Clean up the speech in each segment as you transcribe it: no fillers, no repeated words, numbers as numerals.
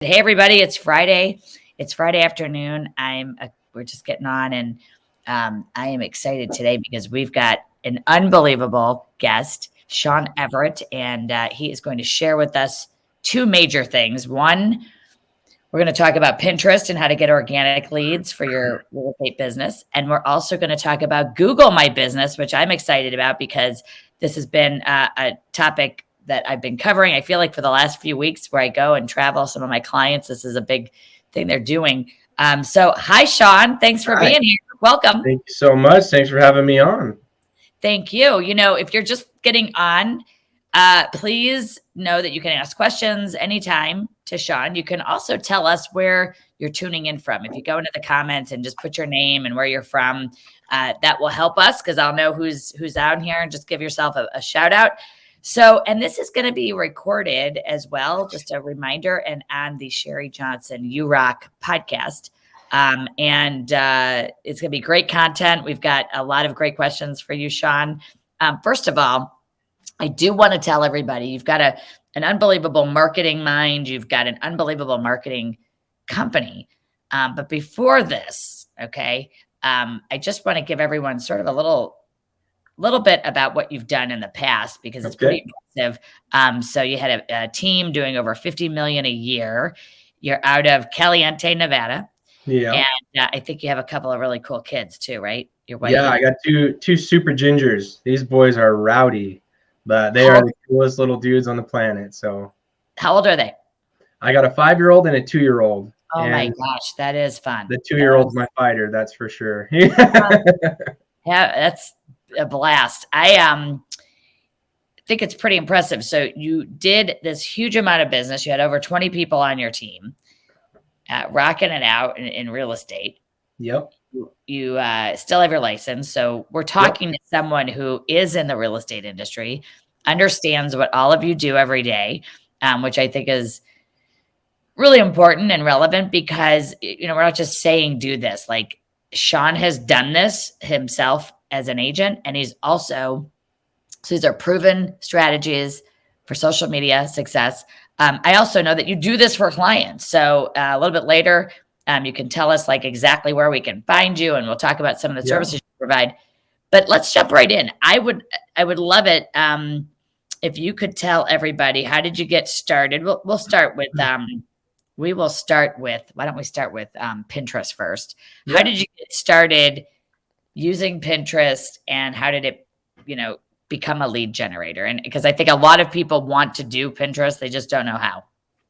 Hey everybody, it's Friday. It's Friday afternoon. We're just getting on, and I am excited today because we've got an unbelievable guest, Sean Everett, and he is going to share with us two major things. One, we're going to talk about Pinterest and how to get organic leads for your real estate business, and we're also going to talk about Google My Business, which I'm excited about because this has been a topic that I've been covering. I feel like for the last few weeks where I go and travel, some of my clients, this is a big thing they're doing. So hi, Sean. Thanks for being here. Welcome. Thank you so much. Thanks for having me on. Thank you. You know, if you're just getting on, please know that you can ask questions anytime to Sean. You can also tell us where you're tuning in from. If you go into the comments and just put your name and where you're from, that will help us because I'll know who's out here, and just give yourself a shout out. So, and this is going to be recorded as well, just a reminder, and on the Sherri Johnson You Rock podcast. And it's going to be great content. We've got a lot of great questions for you, Sean. First of all, I do want to tell everybody, you've got an unbelievable marketing mind. You've got an unbelievable marketing company. But before this, okay, I just want to give everyone sort of a little bit about what you've done in the past, because it's pretty impressive. So you had a team doing over 50 million a year. You're out of Caliente, Nevada. Yeah. And I think you have a couple of really cool kids too, right? Your wife. Yeah, I got two super gingers. These boys are rowdy, but they are the coolest little dudes on the planet. So how old are they? I got a 5-year-old and a 2-year-old. Oh my gosh, that is fun. The 2-year-old's my fighter, that's for sure. Yeah, that's a blast. I think it's pretty impressive. So you did this huge amount of business. You had over 20 people on your team, rocking it out in real estate. Yep. You still have your license. So we're talking to someone who is in the real estate industry, understands what all of you do every day, which I think is really important and relevant because, you know, we're not just saying do this. Like Sean has done this himself as an agent, and he's also, so these are proven strategies for social media success. I also know that you do this for clients. So a little bit later, you can tell us like exactly where we can find you, and we'll talk about some of the services you provide. But let's jump right in. I would love it if you could tell everybody, how did you get started? We'll start with why don't we start with Pinterest first? Yeah. How did you get started using Pinterest, and how did it, become a lead generator? And because I think a lot of people want to do Pinterest, they just don't know how.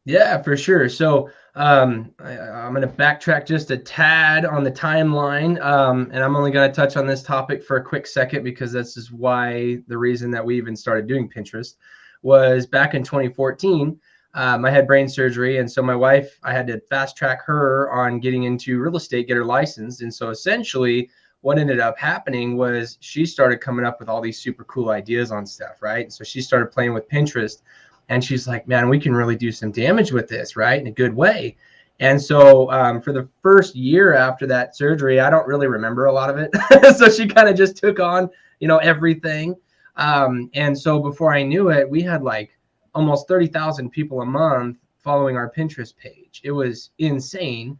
Yeah, for sure. So I'm going to backtrack just a tad on the timeline, and I'm only going to touch on this topic for a quick second because this is why the reason that we even started doing Pinterest was back in 2014. I had brain surgery, and so my wife, I had to fast track her on getting into real estate, get her licensed. And so essentially what ended up happening was she started coming up with all these super cool ideas on stuff, right? So she started playing with Pinterest, and she's like, man, we can really do some damage with this, right? In a good way. And so for the first year after that surgery, I don't really remember a lot of it. So she kind of just took on, everything. And so before I knew it, we had like almost 30,000 people a month following our Pinterest page. It was insane.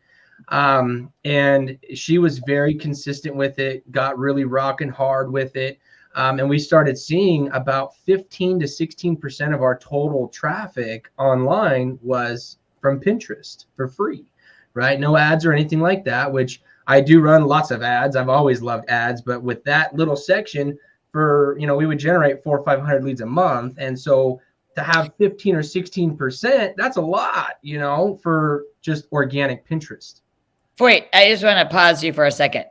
And she was very consistent with it, got really rocking hard with it. And we started seeing about 15 to 16% of our total traffic online was from Pinterest for free, right? No ads or anything like that, which I do run lots of ads. I've always loved ads, but with that little section we would generate 400 or 500 leads a month. And so to have 15 or 16%, that's a lot, for just organic Pinterest. Wait, I just want to pause you for a second.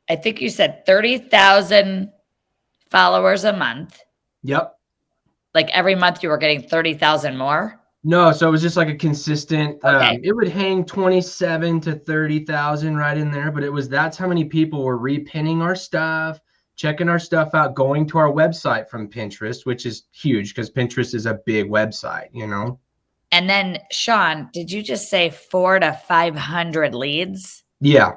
I think you said 30,000 followers a month. Yep. Like every month you were getting 30,000 more? No, so it was just like a consistent, okay. It would hang 27 to 30,000 right in there, but that's how many people were repinning our stuff, checking our stuff out, going to our website from Pinterest, which is huge because Pinterest is a big website, And then, Sean, did you just say 400 to 500 leads? Yeah.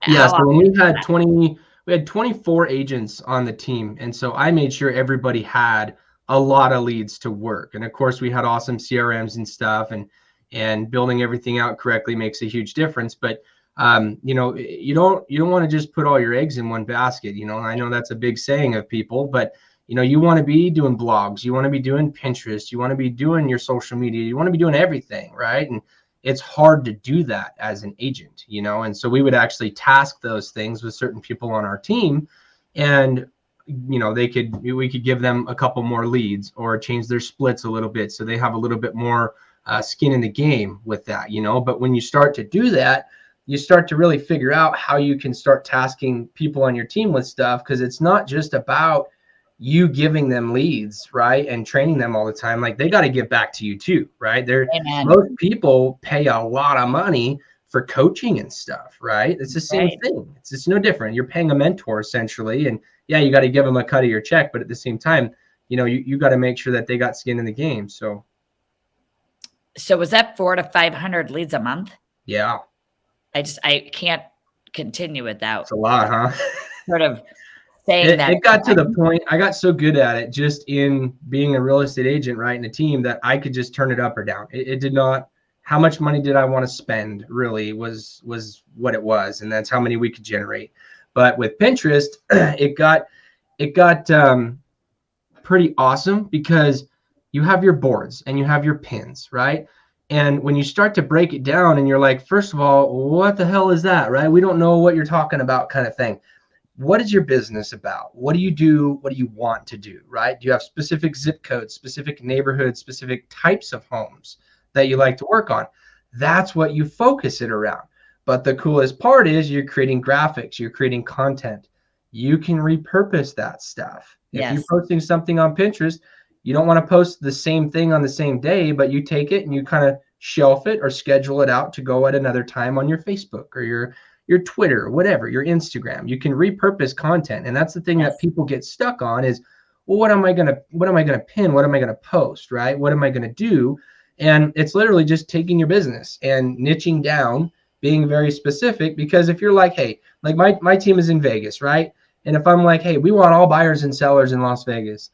Yeah. So when we had 24 agents on the team. And so I made sure everybody had a lot of leads to work. And of course, we had awesome CRMs and stuff, and building everything out correctly makes a huge difference. But you know, you don't want to just put all your eggs in one basket. You know, I know that's a big saying of people, but you know, you want to be doing blogs, you want to be doing Pinterest, you want to be doing your social media, you want to be doing everything, right? And it's hard to do that as an agent, you know. And so we would actually task those things with certain people on our team, and you know, we could give them a couple more leads or change their splits a little bit so they have a little bit more skin in the game with that, you know. But when you start to do that, you start to really figure out how you can start tasking people on your team with stuff, because it's not just about you giving them leads, right, and training them all the time. Like, they got to give back to you too, right? Amen. Most people pay a lot of money for coaching and stuff, right? It's the same thing. It's just no different. You're paying a mentor essentially, and yeah, you got to give them a cut of your check, but at the same time, you know, you got to make sure that they got skin in the game. So was that 400 to 500 leads a month? yeah, I can't continue without. it's a lot, huh? Sort of saying that it got to the point, I got so good at it just in being a real estate agent, right, in a team, that I could just turn it up or down. It did not, how much money did I want to spend really was what it was, and that's how many we could generate. But with Pinterest, it got pretty awesome, because you have your boards and you have your pins, right? And when you start to break it down and you're like, first of all, what the hell is that, right? We don't know what you're talking about, kind of thing. What is your business about? What do you do? What do you want to do, right? Do you have specific zip codes, specific neighborhoods, specific types of homes that you like to work on? That's what you focus it around. But the coolest part is you're creating graphics, you're creating content. You can repurpose that stuff. If you're posting something on Pinterest, you don't want to post the same thing on the same day, but you take it and you kind of shelf it or schedule it out to go at another time on your Facebook or your Twitter, whatever, your Instagram. You can repurpose content. And that's the thing that people get stuck on is, well, what am I going to pin? What am I going to post, right? What am I going to do? And it's literally just taking your business and niching down, being very specific. Because if you're like, hey, like my team is in Vegas, right? And if I'm like, hey, we want all buyers and sellers in Las Vegas,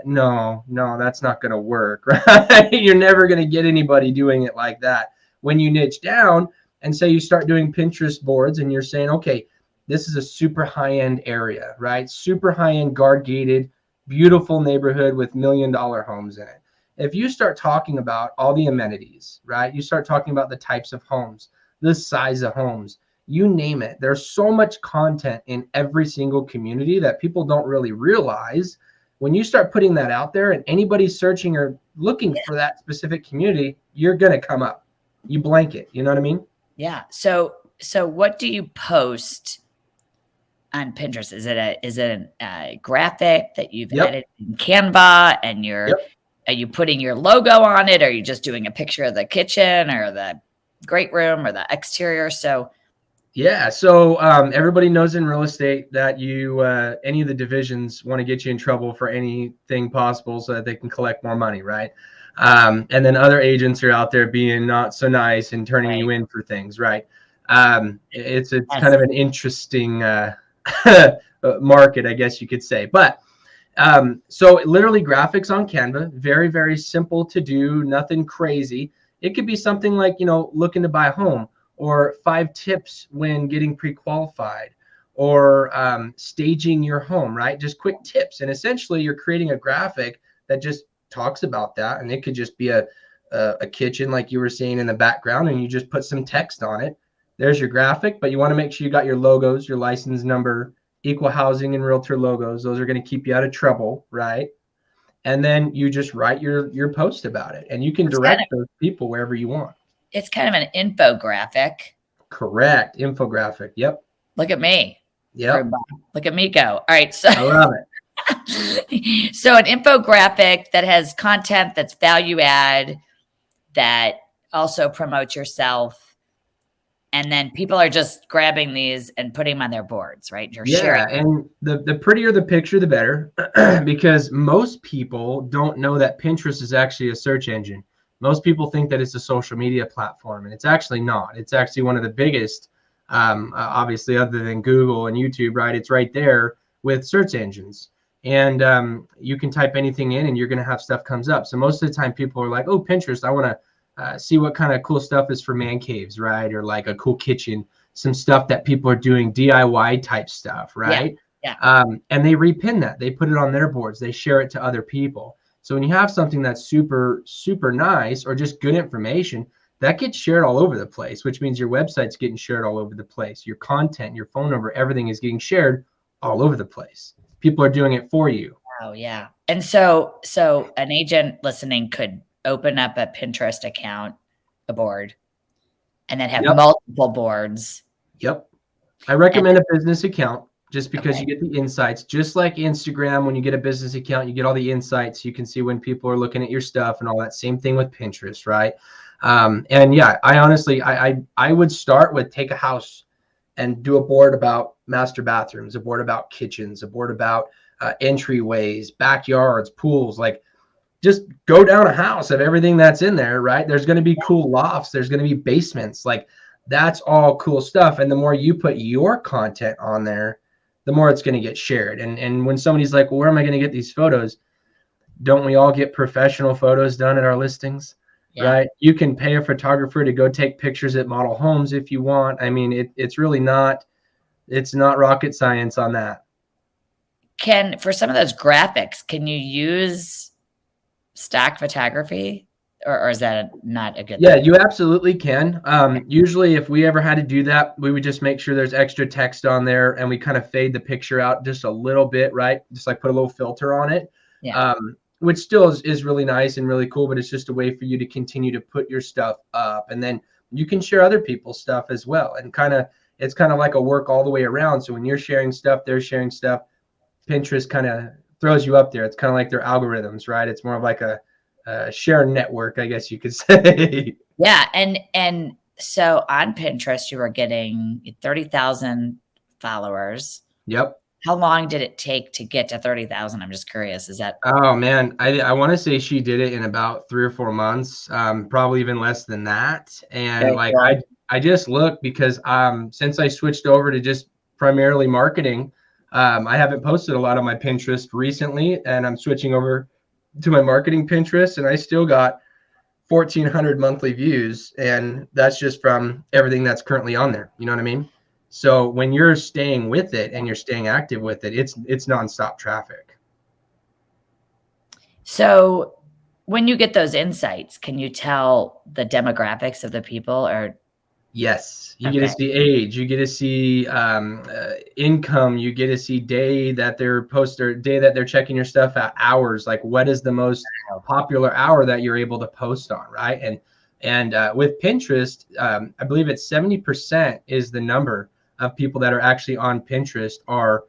no, that's not going to work, right? You're never going to get anybody doing it like that. When you niche down and say you start doing Pinterest boards and you're saying, okay, this is a super high-end area, right? Super high-end, guard-gated, beautiful neighborhood with $1 million homes in it. If you start talking about all the amenities, right? You start talking about the types of homes, the size of homes, you name it. There's so much content in every single community that people don't really realize. When you start putting that out there and anybody's searching or looking for that specific community, you're going to come up. You blank it. You know what I mean? Yeah. So what do you post on Pinterest? Is it a graphic that you've edited in Canva, and are you putting your logo on it? Or are you just doing a picture of the kitchen or the great room or the exterior? So everybody knows in real estate that any of the divisions want to get you in trouble for anything possible so that they can collect more money, right? And then other agents are out there being not so nice and turning you in for things, right? It's kind of an interesting market, I guess you could say. But so literally graphics on Canva, very, very simple to do, nothing crazy. It could be something like, looking to buy a home, or 5 tips when getting pre-qualified, or staging your home, right? Just quick tips. And essentially you're creating a graphic that just talks about that. And it could just be a kitchen like you were seeing in the background, and you just put some text on it. There's your graphic, but you want to make sure you got your logos, your license number, equal housing and realtor logos. Those are going to keep you out of trouble, right? And then you just write your post about it, and you can direct those people wherever you want. It's kind of an infographic. Correct. Infographic. Yep. Look at me. Yep. Look at me go. All right. So I love it. So an infographic that has content that's value add, that also promotes yourself. And then people are just grabbing these and putting them on their boards, right? You're sharing. And the prettier the picture, the better, because most people don't know that Pinterest is actually a search engine. Most people think that it's a social media platform, and it's actually not. It's actually one of the biggest, obviously, other than Google and YouTube, right? It's right there with search engines. and you can type anything in and you're going to have stuff comes up. So most of the time people are like, oh, Pinterest, I want to see what kind of cool stuff is for man caves, right? Or like a cool kitchen, some stuff that people are doing, DIY type stuff, right? Yeah. And they repin that. They put it on their boards. They share it to other people. So when you have something that's super, super nice or just good information, that gets shared all over the place, which means your website's getting shared all over the place. Your content, your phone number, everything is getting shared all over the place. People are doing it for you. Oh, yeah. And so an agent listening could open up a Pinterest account, a board, and then have multiple boards. Yep. I recommend a business account just because you get the insights. Just like Instagram, when you get a business account, you get all the insights. You can see when people are looking at your stuff and all that. Same thing with Pinterest, right? And yeah, I honestly, I would start with take a house and do a board about master bathrooms, a board about kitchens, a board about entryways, backyards, pools. Like, just go down a house of everything that's in there, right? There's going to be cool lofts. There's going to be basements. Like, that's all cool stuff. And the more you put your content on there, the more it's going to get shared. And when somebody's like, well, where am I going to get these photos? Don't we all get professional photos done at our listings? Right? You can pay a photographer to go take pictures at model homes if you want. I mean, it's really not, it's not rocket science on that. For some of those graphics, can you use stock photography, or is that not a good thing? Yeah, you absolutely can. Usually if we ever had to do that, we would just make sure there's extra text on there and we kind of fade the picture out just a little bit, right? Just like put a little filter on it. Which still is really nice and really cool, but it's just a way for you to continue to put your stuff up. And then you can share other people's stuff as well. And it's kind of like a work all the way around. So when you're sharing stuff, they're sharing stuff. Pinterest kind of throws you up there. It's kind of like their algorithms, right? It's more of like a share network, I guess you could say. Yeah. And so on Pinterest, you were getting 30,000 followers. Yep. How long did it take to get to 30,000? I'm just curious. Is that? Oh man, I want to say she did it in about 3 or 4 months, probably even less than that. And like I just looked because since I switched over to just primarily marketing, I haven't posted a lot on my Pinterest recently, and I'm switching over to my marketing Pinterest, and I still got 1,400 monthly views, and that's just from everything that's currently on there. You know what I mean? So when you're staying with it and you're staying active with it, it's nonstop traffic. So when you get those insights, can you tell the demographics of the people? Or yes, you get to see age, you get to see income, you get to see day that they're day that they're checking your stuff at, hours. Like, what is the most popular hour that you're able to post on, right? And with Pinterest, I believe it's 70% is the number of people that are actually on Pinterest are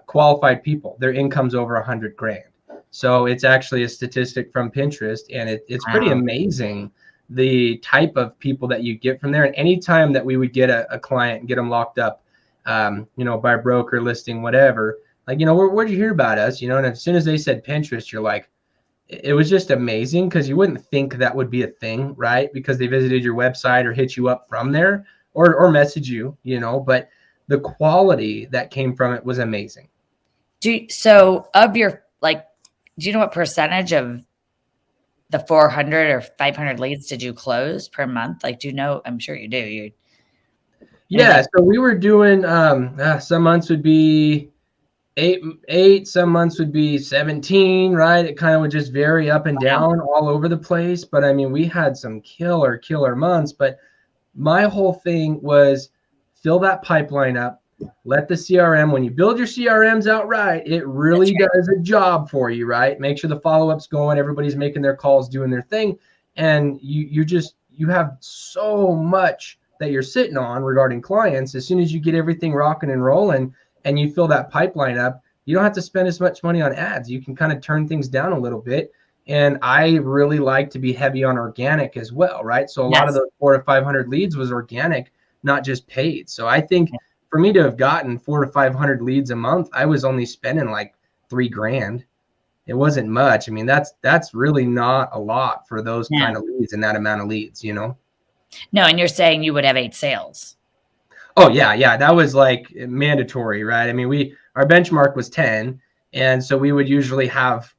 qualified people. Their income's over 100 grand. So it's actually a statistic from Pinterest, and it's pretty amazing the type of people that you get from there. And anytime that we would get a client and get them locked up, by a broker listing, whatever, like, where'd you hear about us? And as soon as they said Pinterest, you're like, it was just amazing, because you wouldn't think that would be a thing, right? Because they visited your website or hit you up from there or message you, but the quality that came from it was amazing. Do you know what percentage of the 400 or 500 leads did you close per month? Like, do you know? I'm sure you do. So we were doing, some months would be eight, some months would be 17, right? It kind of would just vary up and down all over the place. But I mean, we had some killer months, but my whole thing was fill that pipeline up. Let the CRM, when you build your CRMs out right, it really does a job for you, right? Make sure the follow-up's going, everybody's making their calls, doing their thing. And you have so much that you're sitting on regarding clients. As soon as you get everything rocking and rolling and you fill that pipeline up, you don't have to spend as much money on ads. You can kind of turn things down a little bit. And I really like to be heavy on organic as well, right? So a lot of those 400 to 500 leads was organic, not just paid. So I think for me to have gotten 400 to 500 leads a month, I was only spending like $3 grand. It wasn't much. I mean, that's really not a lot for those kind of leads and that amount of leads, No, and you're saying you would have 8 sales. Oh yeah. That was like mandatory, right? I mean, our benchmark was 10. And so we would usually have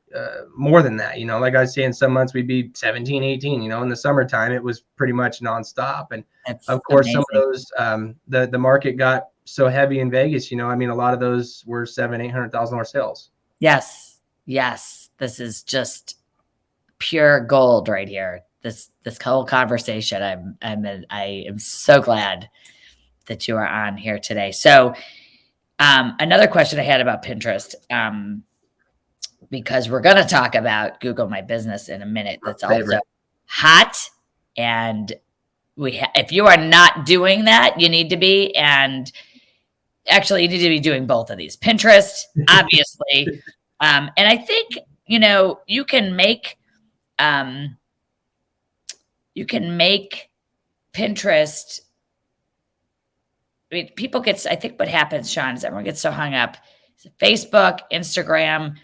more than that, like I was saying, some months we'd be 17, 18, in the summertime, it was pretty much nonstop. And That's of course, some of amazing. those, the market got so heavy in Vegas, I mean, a lot of those were $700,000-800,000 sales. Yes. Yes. This is just pure gold right here. This whole conversation. I am so glad that you are on here today. So, another question I had about Pinterest, because we're going to talk about Google My Business in a minute. That's also Favorite. hot. And if you are not doing that, you need to be. And actually, you need to be doing both of these. Pinterest, obviously. And I think, you can make Pinterest. I mean, I think what happens, Sean, is everyone gets so hung up. Facebook, Instagram.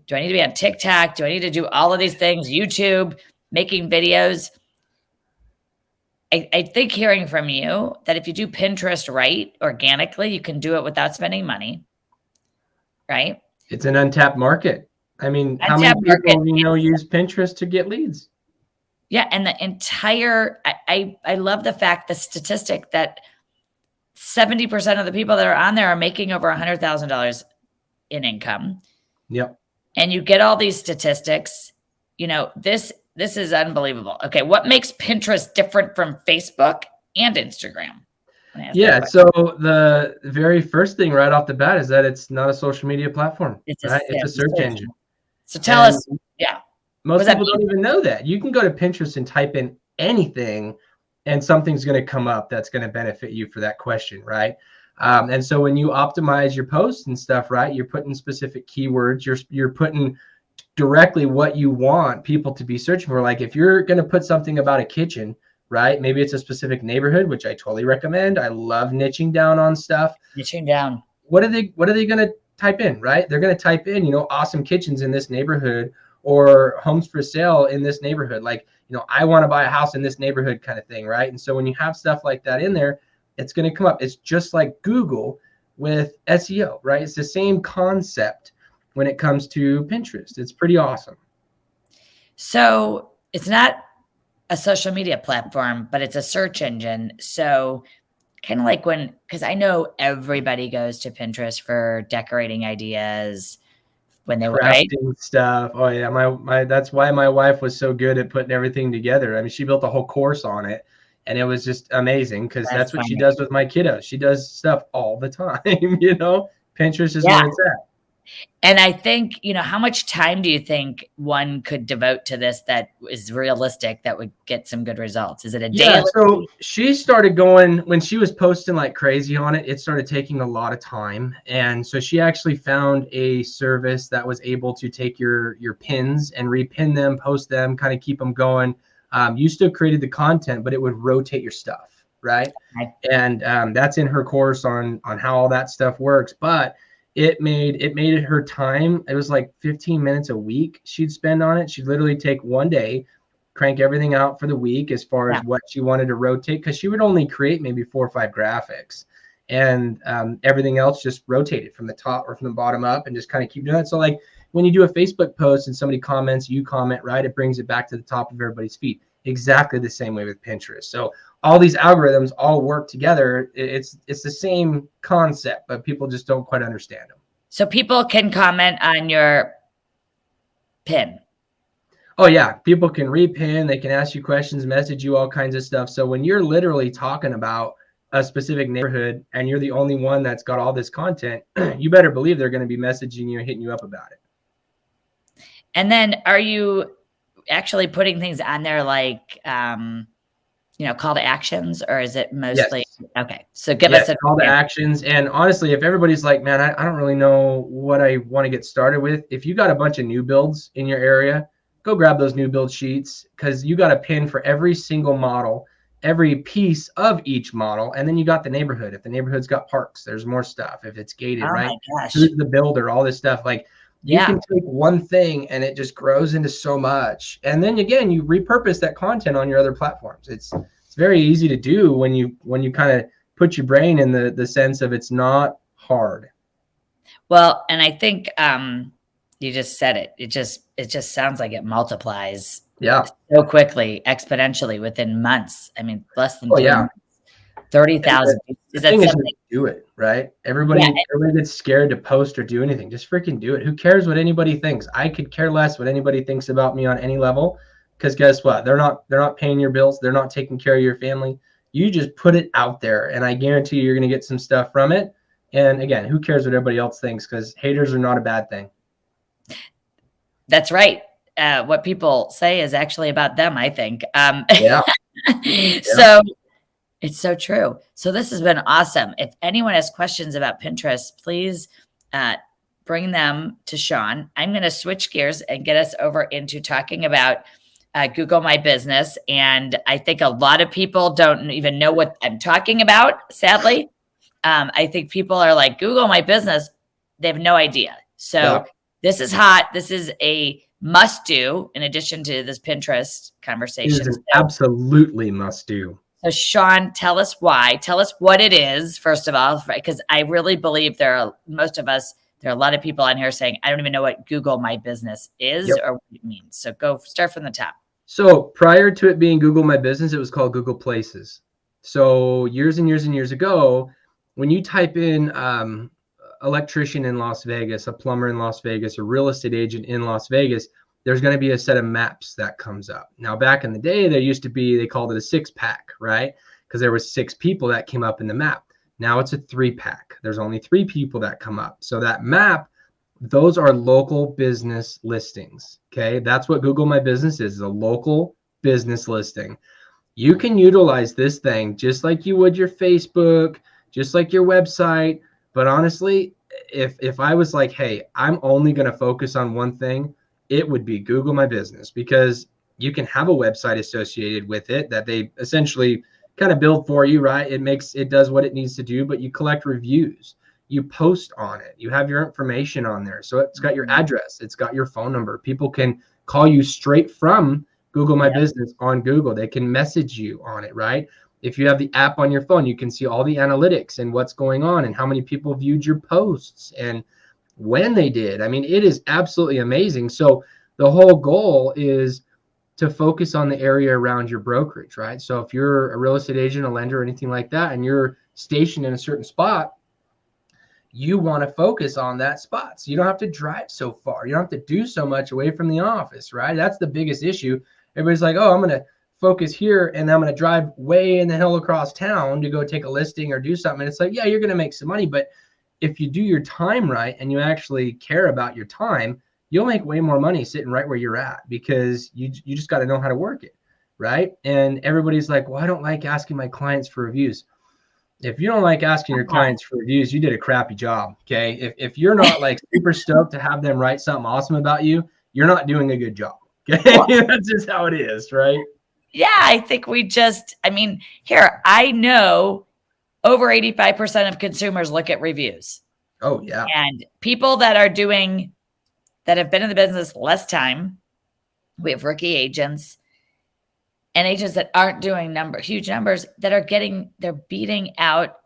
Do I need to be on TikTok? Do I need to do all of these things? YouTube, making videos. I think hearing from you that if you do Pinterest right, organically, you can do it without spending money. Right? It's an untapped market. I mean, how many people, use Pinterest to get leads? Yeah. And the entire, I love the statistic that 70% of the people that are on there are making over $100,000 in income. Yep. And you get all these statistics, this is unbelievable. Okay. What makes Pinterest different from Facebook and Instagram? Yeah. So the very first thing right off the bat is that it's not a social media platform. It's a search engine. So tell us. Yeah. Most people don't even know that. You can go to Pinterest and type in anything and something's going to come up that's going to benefit you for that question, right? And so when you optimize your posts and stuff, right, you're putting specific keywords, you're putting directly what you want people to be searching for. Like if you're going to put something about a kitchen, right, maybe it's a specific neighborhood, which I totally recommend. I love niching down on stuff. Niching down. What are they going to type in, right? They're going to type in, awesome kitchens in this neighborhood or homes for sale in this neighborhood. Like, I want to buy a house in this neighborhood kind of thing, right? And so when you have stuff like that in there, it's going to come up. It's just like Google with SEO, right? It's the same concept when it comes to Pinterest. It's pretty awesome. So it's not a social media platform, but it's a search engine. So kind of like because I know everybody goes to Pinterest for decorating ideas when they were crafting stuff. Oh yeah, my that's why my wife was so good at putting everything together. I mean, she built a whole course on it, and it was just amazing because that's what she does with my kiddos. She does stuff all the time. Pinterest is where it's at. And I think, how much time do you think one could devote to this that is realistic, that would get some good results? Is it a daily? So she started going, when she was posting like crazy on it, it started taking a lot of time. And so she actually found a service that was able to take your pins and repin them, post them, kind of keep them going. You still created the content, but it would rotate your stuff, right? And that's in her course on how all that stuff works. But it made it her time. It was like 15 minutes a week she'd spend on it. She'd literally take one day, crank everything out for the week as far as what she wanted to rotate, because she would only create maybe 4 or 5 graphics, and everything else just rotated from the top or from the bottom up and just kind of keep doing it. So like when you do a Facebook post and somebody comments, you comment, right? It brings it back to the top of everybody's feed. Exactly the same way with Pinterest. So all these algorithms all work together. It's the same concept, but people just don't quite understand them. So people can comment on your pin. Oh yeah, people can repin, they can ask you questions, message you, all kinds of stuff. So when you're literally talking about a specific neighborhood and you're the only one that's got all this content, you better believe they're going to be messaging you, hitting you up about it. And then are you actually putting things on there like, call to actions, or is it mostly? Yes. Okay. So give us a call to actions. And honestly, if everybody's like, man, I don't really know what I want to get started with. If you got a bunch of new builds in your area, go grab those new build sheets, because you got a pin for every single model, every piece of each model. And then you got the neighborhood. If the neighborhood's got parks, there's more stuff. If it's gated, right? Who's the builder, all this stuff. Like you can take one thing and it just grows into so much. And then again, you repurpose that content on your other platforms. It's very easy to do when you kind of put your brain in the sense of it's not hard. Well, and I think You just said it. It just sounds like it multiplies Yeah. so quickly, exponentially within months. I mean, less than Oh 3 yeah. months. 30,000. The Is that thing is, just something? do it, right? Yeah, Everybody gets scared to post or do anything. Just freaking do it. Who cares what anybody thinks? I could care less what anybody thinks about me on any level, because guess what? They're not paying your bills. They're not taking care of your family. You just put it out there, and I guarantee you're going to get some stuff from it. And again, who cares what everybody else thinks? Because haters are not a bad thing. that's right. What people say is actually about them, I think. Yeah. Yeah. So it's so true. So this has been awesome. If anyone has questions about Pinterest, please bring them to Sean. I'm going to switch gears and get us over into talking about Google My Business. And I think a lot of people don't even know what I'm talking about, sadly. I think people are like, Google My Business. They have no idea. So Yeah. this is hot. This is a must do in addition to this Pinterest It conversation. is an absolutely must do. So Sean, tell us why. Tell us what it is, first of all, because I really believe there are a lot of people on here saying, I don't even know what Google My Business is or what it means. So go start from the top. So prior to it being Google My Business, it was called Google Places. So years and years and years ago, when you type in electrician in Las Vegas, a plumber in Las Vegas, a real estate agent in Las Vegas, there's going to be a set of maps that comes up. Now, back in the day, there used to be, they called it a 6-pack, right? Because there was 6 people that came up in the map. Now it's a 3-pack. There's only 3 people that come up. So that map, those are local business listings. Okay. That's what Google My Business is, a local business listing. You can utilize this thing just like you would your Facebook, just like your website. But honestly, if I was like, hey, I'm only going to focus on one thing, it would be Google My Business, because you can have a website associated with it that they essentially kind of build for you, right? It does what it needs to do, but you collect reviews, you post on it, you have your information on there. So it's got your address, it's got your phone number. People can call you straight from Google My Business on Google. They can message you on it, right? If you have the app on your phone, you can see all the analytics and what's going on and how many people viewed your posts and when they did. I mean, it is absolutely amazing. So the whole goal is to focus on the area around your brokerage, right? So if you're a real estate agent, a lender, or anything like that, and you're stationed in a certain spot, you want to focus on that spot. So you don't have to drive so far. You don't have to do so much away from the office, right? That's the biggest issue. Everybody's like, oh, I'm going to focus here and I'm going to drive way in the hell across town to go take a listing or do something. And it's like, yeah, you're going to make some money, but if you do your time right and you actually care about your time, you'll make way more money sitting right where you're at, because you just got to know how to work it, right? And everybody's like, well, I don't like asking my clients for reviews. If you don't like asking your clients for reviews, you did a crappy job, okay? If you're not like super stoked to have them write something awesome about you, you're not doing a good job, okay? That's just how it is, right? Yeah, I think here, I know over 85% of consumers look at reviews. Oh, yeah. And people that have been in the business less time, we have rookie agents and agents that aren't doing huge numbers that they're beating out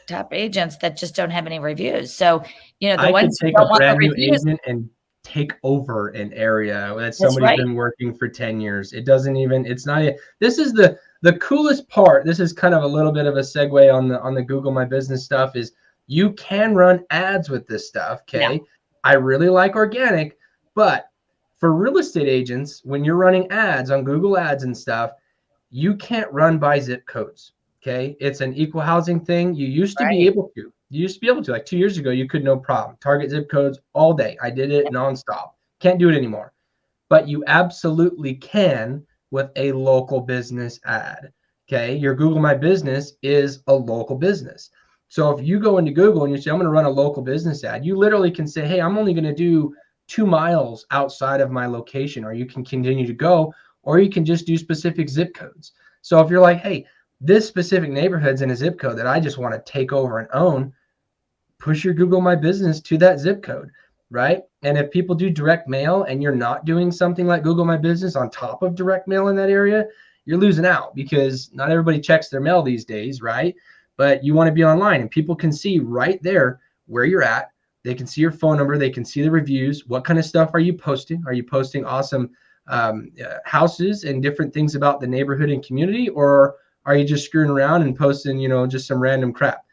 top agents that just don't have any reviews. So, the ones who don't want the reviews and take over an area that somebody's been working for 10 years. This is the coolest part. This is kind of a little bit of a segue on the Google My Business stuff, is you can run ads with this stuff. Okay. Yeah. I really like organic, but for real estate agents, when you're running ads on Google Ads and stuff, you can't run by zip codes. Okay. It's an equal housing thing. You used to be able to. Like 2 years ago, you could, no problem, target zip codes all day. I did it nonstop. Can't do it anymore. But you absolutely can with a local business ad. Okay. Your Google My Business is a local business. So if you go into Google and you say, I'm going to run a local business ad, you literally can say, hey, I'm only going to do 2 miles outside of my location, or you can continue to go, or you can just do specific zip codes. So if you're like, hey, this specific neighborhood's in a zip code that I just want to take over and own, push your Google My Business to that zip code, right? And if people do direct mail and you're not doing something like Google My Business on top of direct mail in that area, you're losing out, because not everybody checks their mail these days, right? But you want to be online and people can see right there where you're at. They can see your phone number. They can see the reviews. What kind of stuff are you posting? Are you posting awesome houses and different things about the neighborhood and community? Or are you just screwing around and posting, just some random crap?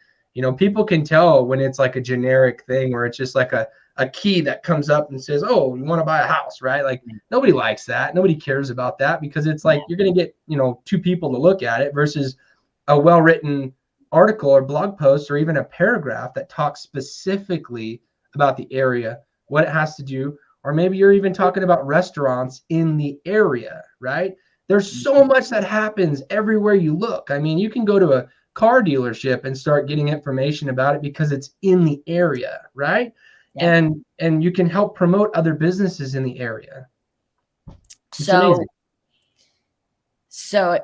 People can tell when it's like a generic thing where it's just like a key that comes up and says, oh, you want to buy a house, right? Like nobody likes that. Nobody cares about that because it's like you're going to get, 2 people to look at it versus a well-written article or blog post or even a paragraph that talks specifically about the area, what it has to do, or maybe you're even talking about restaurants in the area, right? There's so much that happens everywhere you look. I mean, you can go to a car dealership and start getting information about it because it's in the area, right? Yeah. And you can help promote other businesses in the area. It's amazing. So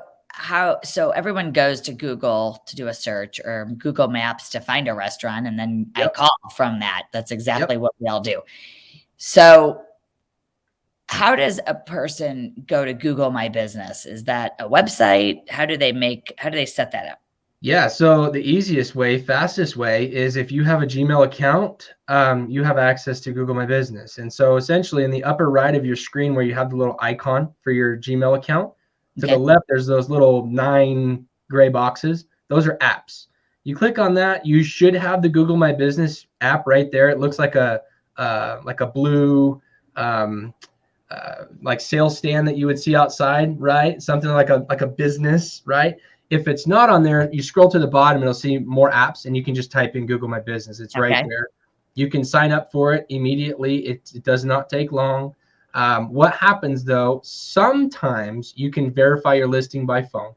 everyone goes to Google to do a search or Google Maps to find a restaurant, and then I call from that. That's exactly what we all do. So how does a person go to Google My Business? Is that a website? How do they set that up? Yeah, so the easiest way, fastest way is if you have a Gmail account, you have access to Google My Business. And so essentially in the upper right of your screen where you have the little icon for your Gmail account, to the left, there's those little 9 gray boxes. Those are apps. You click on that, you should have the Google My Business app right there. It looks like a blue like sales stand that you would see outside, right? Something like a business, right? If it's not on there, you scroll to the bottom, it'll see more apps, and you can just type in Google My Business. It's right there. You can sign up for it immediately. It does not take long. What happens though, sometimes you can verify your listing by phone.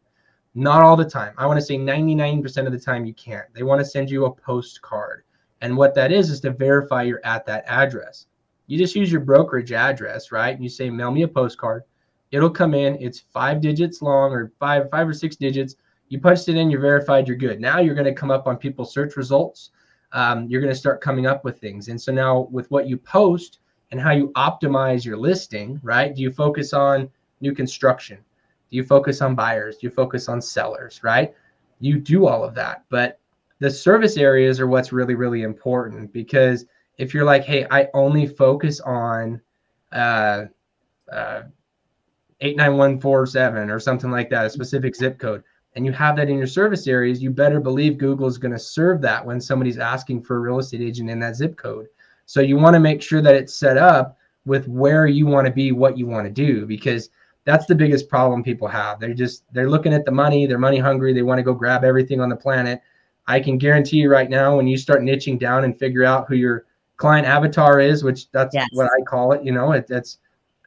Not all the time. I want to say 99% of the time you can't. They want to send you a postcard. And what that is to verify you're at that address. You just use your brokerage address, right? And you say, mail me a postcard. It'll come in. It's 5 digits long or five or 6 digits. You punched it in, you're verified, you're good. Now you're going to come up on people's search results. You're going to start coming up with things. And so now with what you post and how you optimize your listing, right? Do you focus on new construction? Do you focus on buyers? Do you focus on sellers, right? You do all of that. But the service areas are what's really, really important, because if you're like, hey, I only focus on 89147 or something like that, a specific zip code, and you have that in your service areas, you better believe Google is going to serve that when somebody's asking for a real estate agent in that zip code. So you want to make sure that it's set up with where you want to be, what you want to do, because that's the biggest problem people have. They're looking at the money, they're money hungry, they want to go grab everything on the planet. I can guarantee you right now, when you start niching down and figure out who your client avatar is, which that's what I call it, that's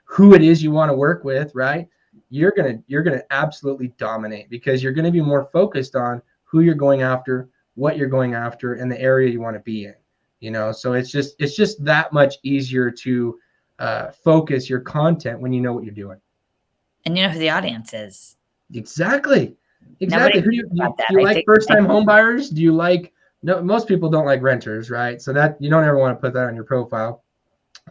who it is you want to work with, right? You're gonna absolutely dominate, because you're going to be more focused on who you're going after, what you're going after, and the area you want to be in. So it's just that much easier to focus your content when you know what you're doing. And you know who the audience is. Exactly. Who do you like first-time home buyers? Do you like, no, most people don't like renters, right? So that you don't ever want to put that on your profile.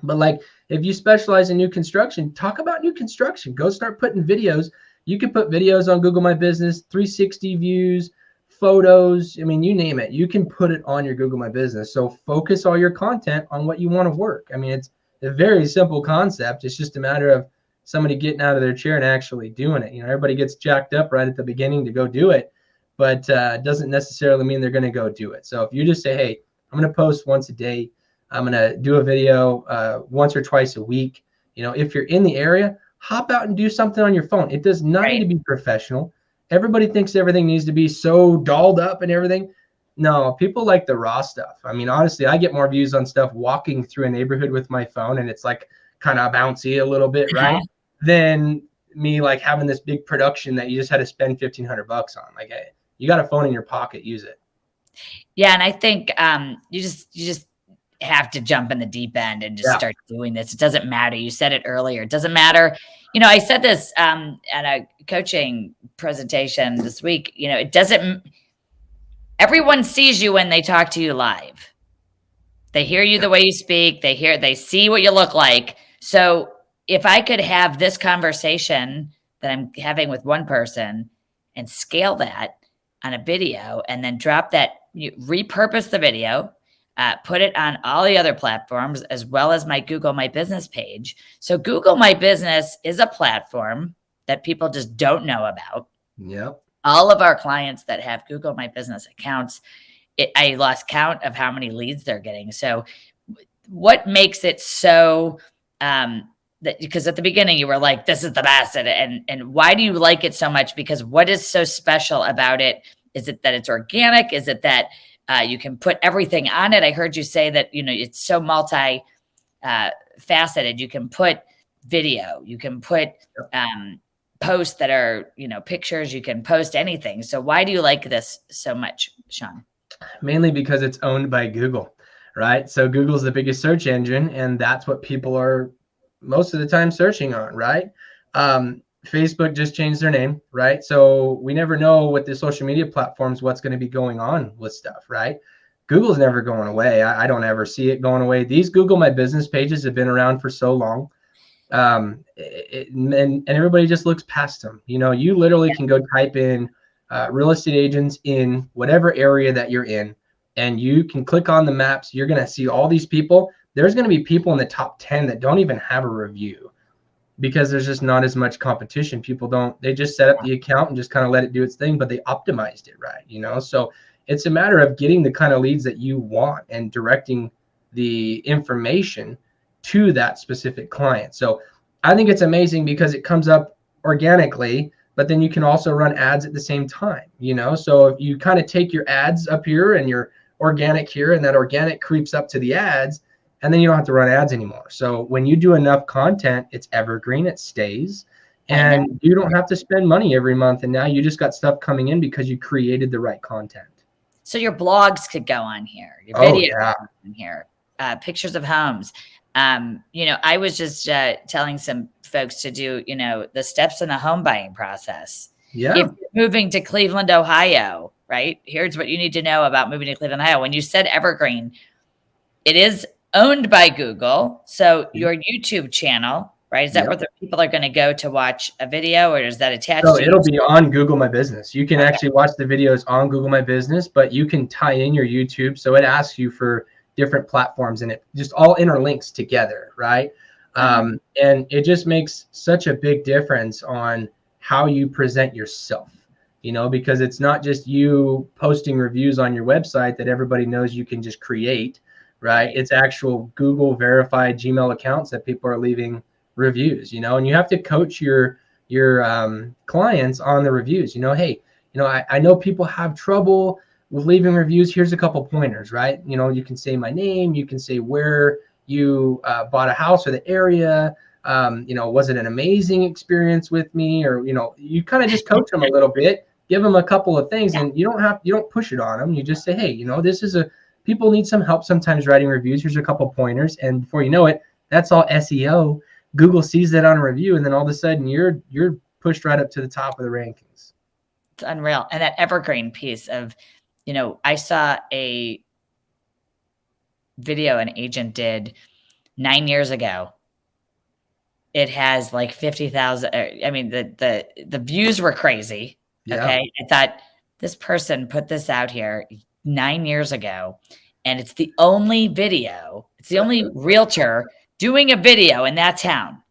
But like, if you specialize in new construction, talk about new construction. Go start putting videos. You can put videos on Google My Business, 360 views, photos. I mean, you name it. You can put it on your Google My Business. So focus all your content on what you want to work. I mean, it's a very simple concept. It's just a matter of somebody getting out of their chair and actually doing it. Everybody gets jacked up right at the beginning to go do it, but it doesn't necessarily mean they're going to go do it. So if you just say, hey, I'm going to post once a day, I'm going to do a video once or twice a week. If you're in the area, hop out and do something on your phone. It does not need to be professional. Everybody thinks everything needs to be so dolled up and everything. No, people like the raw stuff. I mean, honestly, I get more views on stuff walking through a neighborhood with my phone, and it's like kind of bouncy a little bit, right? Than me like having this big production that you just had to spend $1,500 on. Like, hey, you got a phone in your pocket, use it. Yeah, and I think you just have to jump in the deep end and just start doing this. It doesn't matter. You said it earlier. It doesn't matter. I said this at a coaching presentation this week. It doesn't. Everyone sees you when they talk to you live. They hear you the way you speak. They see what you look like. So if I could have this conversation that I'm having with one person and scale that on a video and then drop that, repurpose the video, put it on all the other platforms as well as my Google My Business page. So Google My Business is a platform that people just don't know about. Yep. All of our clients that have Google My Business accounts, I lost count of how many leads they're getting. So what makes it so that, because at the beginning you were like, this is the best, and why do you like it so much? Because what is so special about it? Is it that it's organic? Is it that you can put everything on it? I heard you say that, it's so multi faceted. You can put video, you can put posts that are, pictures, you can post anything. So why do you like this so much, Sean? Mainly because it's owned by Google, right? So Google's the biggest search engine, and that's what people are most of the time searching on, right? Facebook just changed their name, right? So we never know with the social media platforms what's going to be going on with stuff, right? Google's never going away. I don't ever see it going away. These Google My Business pages have been around for so long. And everybody just looks past them. You literally can go type in real estate agents in whatever area that you're in, and you can click on the maps. You're going to see all these people. There's going to be people in the top 10 that don't even have a review because there's just not as much competition. They just set up the account and just kind of let it do its thing, but they optimized it right, so it's a matter of getting the kind of leads that you want and directing the information to that specific client. So I think it's amazing because it comes up organically, but then you can also run ads at the same time, so if you kind of take your ads up here and your organic here, and that organic creeps up to the ads, and then you don't have to run ads anymore. So when you do enough content, it's evergreen, it stays, and you don't have to spend money every month. And now you just got stuff coming in because you created the right content. So your blogs could go on here, your videos on here, pictures of homes. I was just telling some folks to do, the steps in the home buying process. Yeah. If you're moving to Cleveland, Ohio, right? Here's what you need to know about moving to Cleveland, Ohio. When you said evergreen, it is owned by Google. So your YouTube channel, right? Is that where the people are going to go to watch a video, or is that attached to it'll be on Google My Business. You can actually watch the videos on Google My Business, but you can tie in your YouTube. So it asks you for different platforms, and it just all interlinks together, right? And it just makes such a big difference on how you present yourself, because it's not just you posting reviews on your website that everybody knows you can just create, right? It's actual Google verified Gmail accounts that people are leaving reviews, and you have to coach your clients on the reviews. Hey, I know people have trouble with leaving reviews. Here's a couple pointers, right? You can say my name, you can say where you bought a house or the area. Was it an amazing experience with me? Or, you kind of just coach them a little bit, give them a couple of things, and you don't push it on them. You just say, hey, people need some help sometimes writing reviews. Here's a couple pointers. And before you know it, that's all SEO. Google sees that on a review, and then all of a sudden you're pushed right up to the top of the rankings. It's unreal. And that evergreen piece of, I saw a video an agent did 9 years ago. It has like 50,000. I mean, the views were crazy. Yeah. Okay. I thought this person put this out here 9 years ago, and it's the only video. It's the only realtor doing a video in that town.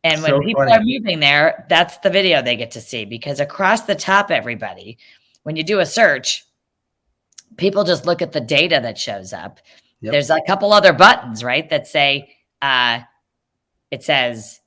And when people are moving there, that's the video they get to see, because across the top, everybody, when you do a search, people just look at the data that shows up. Yep. There's a couple other buttons, right, that say, it says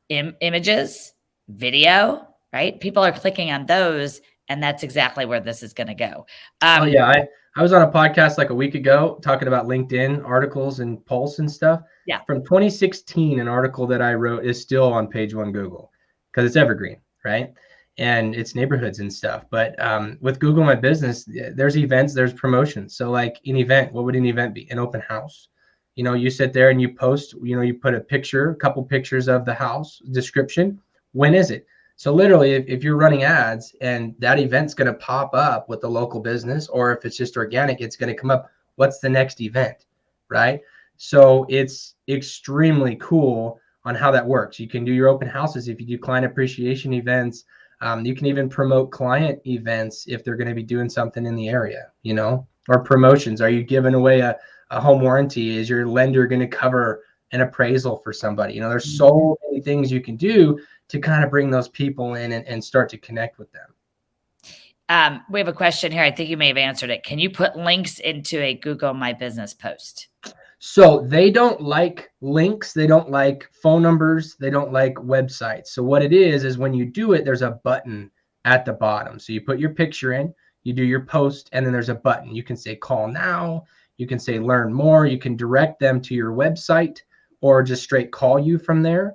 images, video, right? People are clicking on those, and that's exactly where this is going to go. I was on a podcast like a week ago talking about LinkedIn articles and Pulse and stuff. Yeah. From 2016, an article that I wrote is still on page one Google because it's evergreen, right? And it's neighborhoods and stuff. But with Google My Business, there's events, there's promotions. So like an event, what would an event be? An open house. You sit there and you post, you put a couple pictures of the house, description. When is it? So literally, if you're running ads and that event's going to pop up with the local business, or if it's just organic, it's going to come up, what's the next event, right? So it's extremely cool on how that works. You can do your open houses if you do client appreciation events. You can even promote client events if they're going to be doing something in the area, Or promotions. Are you giving away a home warranty? Is your lender going to cover an appraisal for somebody? You know, there's so many things you can do to kind of bring those people in and start to connect with them. We have a question here. I think you may have answered it. Can you put links into a Google My Business post? So they don't like links. They don't like phone numbers. They don't like websites. So what it is when you do it, there's a button at the bottom. So you put your picture in, you do your post, and then there's a button. You can say call now. You can say learn more. You can direct them to your website or just straight call you from there.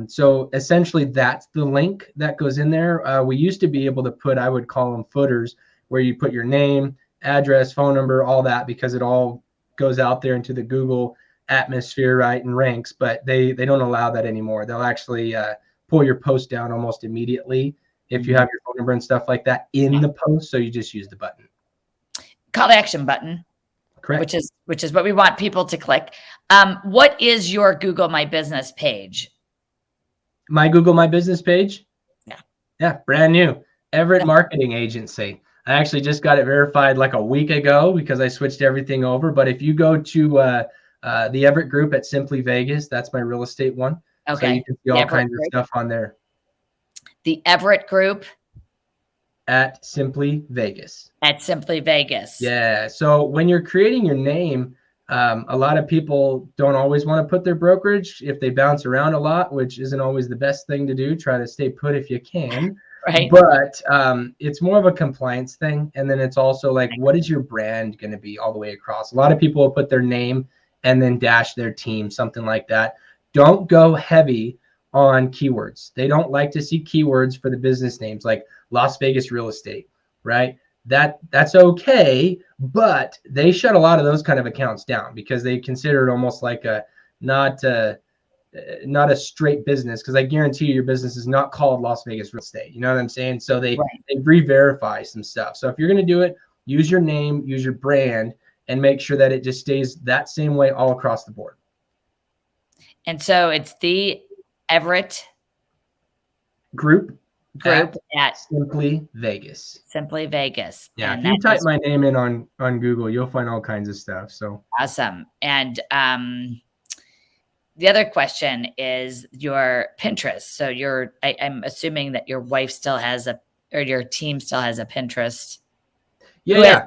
So essentially that's the link that goes in there. We used to be able to put, I would call them footers, where you put your name, address, phone number, all that, because it all goes out there into the Google atmosphere, right, and ranks, but they don't allow that anymore. They'll actually pull your post down almost immediately if you have your phone number and stuff like that in the post. So you just use the button. Call to action button. Correct. Which is what we want people to click. What is your Google My Business page? My Google My Business page? Yeah, brand new. Everett Marketing Agency. I actually just got it verified like a week ago because I switched everything over. But if you go to the Everett group at Simply Vegas, that's my real estate one. Okay. So you can see all kinds of stuff on there. The Everett group? At Simply Vegas. At Simply Vegas. Yeah. So when you're creating your name, a lot of people don't always want to put their brokerage if they bounce around a lot, which isn't always the best thing to do. Try to stay put if you can. Right. But it's more of a compliance thing. And then it's also like, what is your brand going to be all the way across? A lot of people will put their name and then dash their team, something like that. Don't go heavy on keywords. They don't like to see keywords for the business names like Las Vegas Real Estate, right? That's okay, but they shut a lot of those kind of accounts down because they consider it almost like not a straight business, because I guarantee you your business is not called Las Vegas Real Estate. You know what I'm saying? So they re-verify some stuff. So if you're going to do it, use your name, use your brand, and make sure that it just stays that same way all across the board. And so it's the Everett group at Simply Vegas. Simply Vegas. Yeah, and if you type my name in on Google, you'll find all kinds of stuff. So awesome. And the other question is your Pinterest. So I'm assuming that your wife still has or your team still has a Pinterest. Yeah.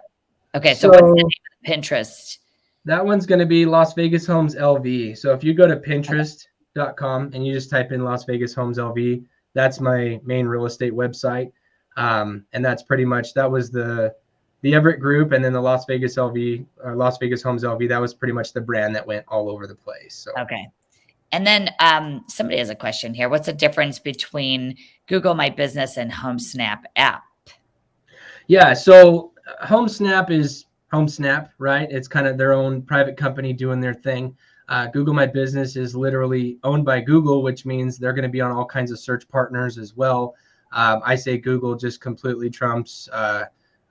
Okay. So what's the name of Pinterest? That one's going to be Las Vegas Homes LV. So if you go to Pinterest.com and you just type in Las Vegas Homes LV, that's my main real estate website. And that's pretty much, that was the Everett group, and then the Las Vegas LV, Las Vegas Homes LV, that was pretty much the brand that went all over the place. So. Okay. And then somebody has a question here. What's the difference between Google My Business and HomeSnap app? Yeah. So HomeSnap is HomeSnap, right? It's kind of their own private company doing their thing. Google My Business is literally owned by Google, which means they're going to be on all kinds of search partners as well. I say Google just completely trumps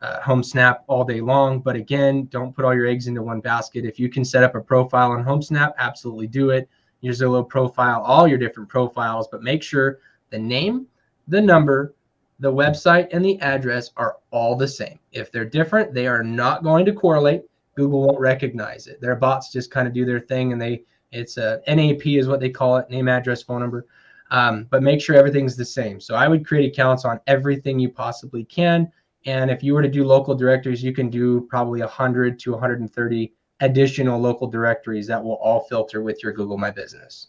HomeSnap all day long. But again, don't put all your eggs into one basket. If you can set up a profile on HomeSnap, absolutely do it. Your Zillow profile, all your different profiles, but make sure the name, the number, the website, and the address are all the same. If they're different, they are not going to correlate. Google won't recognize it. Their bots just kind of do their thing, and it's a NAP is what they call it, name, address, phone number. But make sure everything's the same. So I would create accounts on everything you possibly can. And if you were to do local directories, you can do probably 100 to 130 additional local directories that will all filter with your Google My Business.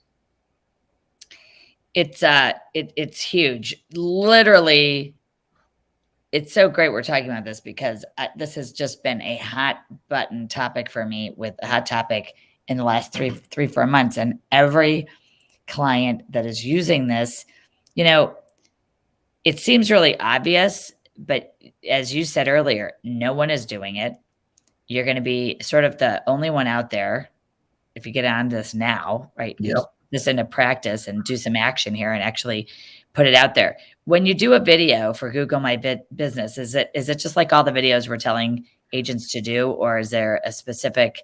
It's huge. Literally, it's so great we're talking about this because this has just been a hot button topic for me, with a hot topic in the last 4 months. And every client that is using this, it seems really obvious, but as you said earlier, no one is doing it. You're going to be sort of the only one out there if you get on this now, right? Yep. This into practice and do some action here and actually put it out there. When you do a video for Google My Business, is it just like all the videos we're telling agents to do, or is there a specific,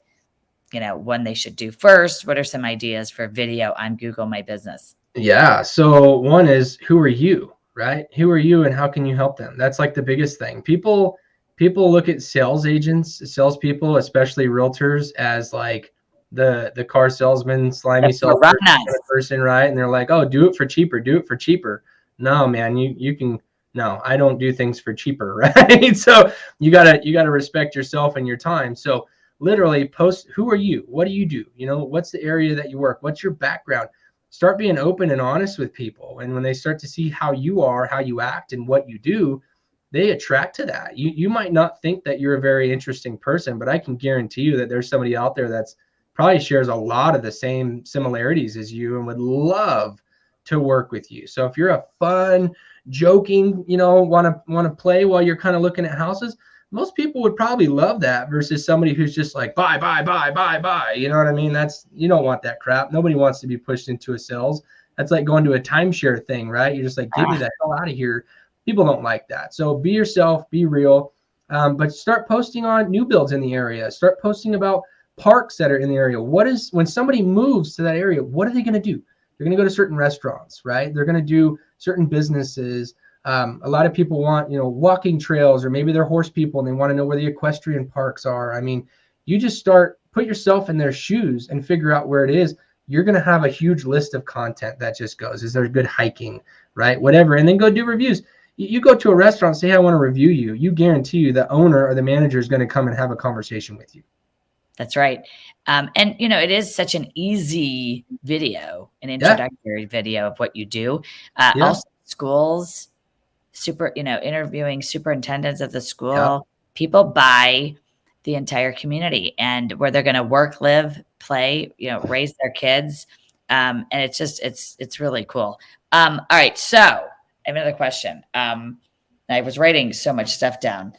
one they should do first? What are some ideas for video on Google My Business? Yeah. So one is, who are you, right? Who are you and how can you help them? That's like the biggest thing. People people look at sales agents, salespeople, especially realtors, as like the car salesman, slimy That's what run salesperson kind us. of person, right? And they're like, oh, do it for cheaper, do it for cheaper. No, man, you can. No, I don't do things for cheaper, right? So you gotta respect yourself and your time. So literally post, who are you? What do you do? You know, what's the area that you work? What's your background? Start being open and honest with people. And when they start to see how you are, how you act, and what you do, they attract to that. You might not think that you're a very interesting person, but I can guarantee you that there's somebody out there that's probably shares a lot of the same similarities as you and would love to work with you. So if you're a fun, joking, want to play while you're kind of looking at houses, most people would probably love that versus somebody who's just like buy, buy, buy, buy, buy. You know what I mean? You don't want that crap. Nobody wants to be pushed into a sales. That's like going to a timeshare thing, right? You're just like, get me the hell out of here. People don't like that. So be yourself, be real, but start posting on new builds in the area. Start posting about parks that are in the area. When somebody moves to that area, what are they going to do? They're going to go to certain restaurants, right? They're going to do certain businesses. A lot of people want, walking trails, or maybe they're horse people and they want to know where the equestrian parks are. I mean, you just put yourself in their shoes and figure out where it is. You're going to have a huge list of content that just goes, is there good hiking, right? Whatever. And then go do reviews. You go to a restaurant, say, hey, I want to review you. You guarantee you the owner or the manager is going to come and have a conversation with you. That's right. And, it is such an easy video, an introductory video of what you do. Also, schools, interviewing superintendents of the school, people buy the entire community and where they're going to work, live, play, raise their kids. And it's really cool. All right. So I have another question. I was writing so much stuff down.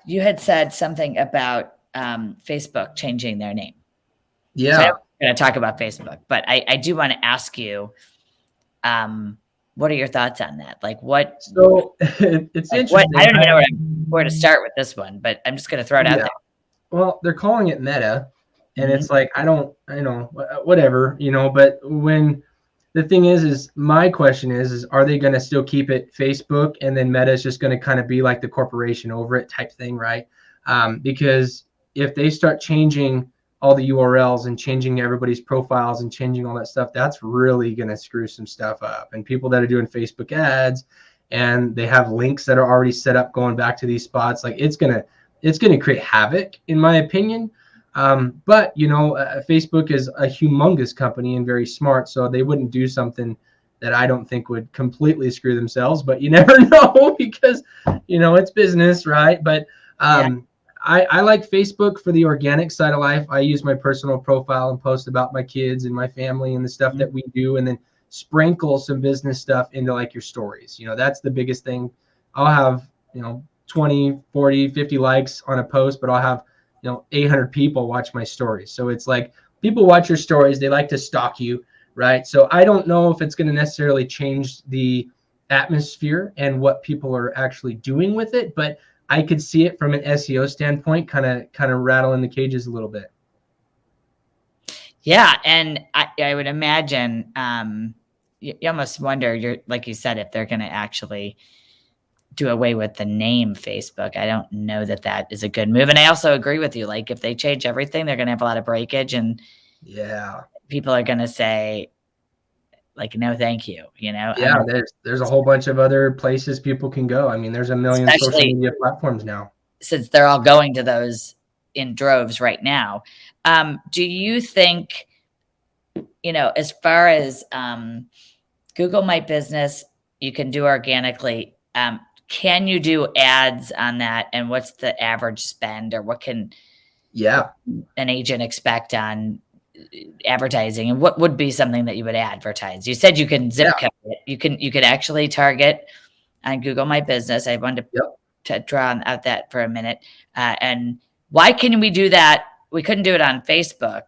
You had said something about Facebook changing their name. Yeah. So I'm going to talk about Facebook, but I do want to ask you, what are your thoughts on that? Like what? So it's interesting. I don't even know where to start with this one, but I'm just going to throw it out there. Well, they're calling it Meta, and it's like, I know, whatever, but when the thing is my question is are they going to still keep it Facebook, and then Meta is just going to kind of be like the corporation over it type thing, right? Because if they start changing all the URLs and changing everybody's profiles and changing all that stuff, that's really going to screw some stuff up. And people that are doing Facebook ads and they have links that are already set up going back to these spots, like it's going to create havoc, in my opinion. But Facebook is a humongous company and very smart, so they wouldn't do something that I don't think would completely screw themselves, but you never know because it's business, right? But I like Facebook for the organic side of life. I use my personal profile and post about my kids and my family and the stuff that we do, and then sprinkle some business stuff into like your stories. That's the biggest thing. I'll have 20, 40, 50 likes on a post, but I'll have 800 people watch my stories. So it's like people watch your stories, they like to stalk you, right? So I don't know if it's going to necessarily change the atmosphere and what people are actually doing with it, but I could see it from an SEO standpoint, kind of rattling the cages a little bit. Yeah, and I would imagine you almost wonder, like you said, if they're going to actually do away with the name Facebook. I don't know that is a good move. And I also agree with you. Like if they change everything, they're going to have a lot of breakage, and people are going to say like, no, thank you. Yeah, there's a whole bunch of other places people can go. I mean, there's a million social media platforms now. Since they're all going to those in droves right now. Do you think, as far as Google My Business, you can do organically, can you do ads on that? And what's the average spend, or what can an agent expect on advertising? And what would be something that you would advertise? You said you can zip code it. You could actually target on Google My Business. I wanted to draw out that for a minute. And why can we do that? We couldn't do it on Facebook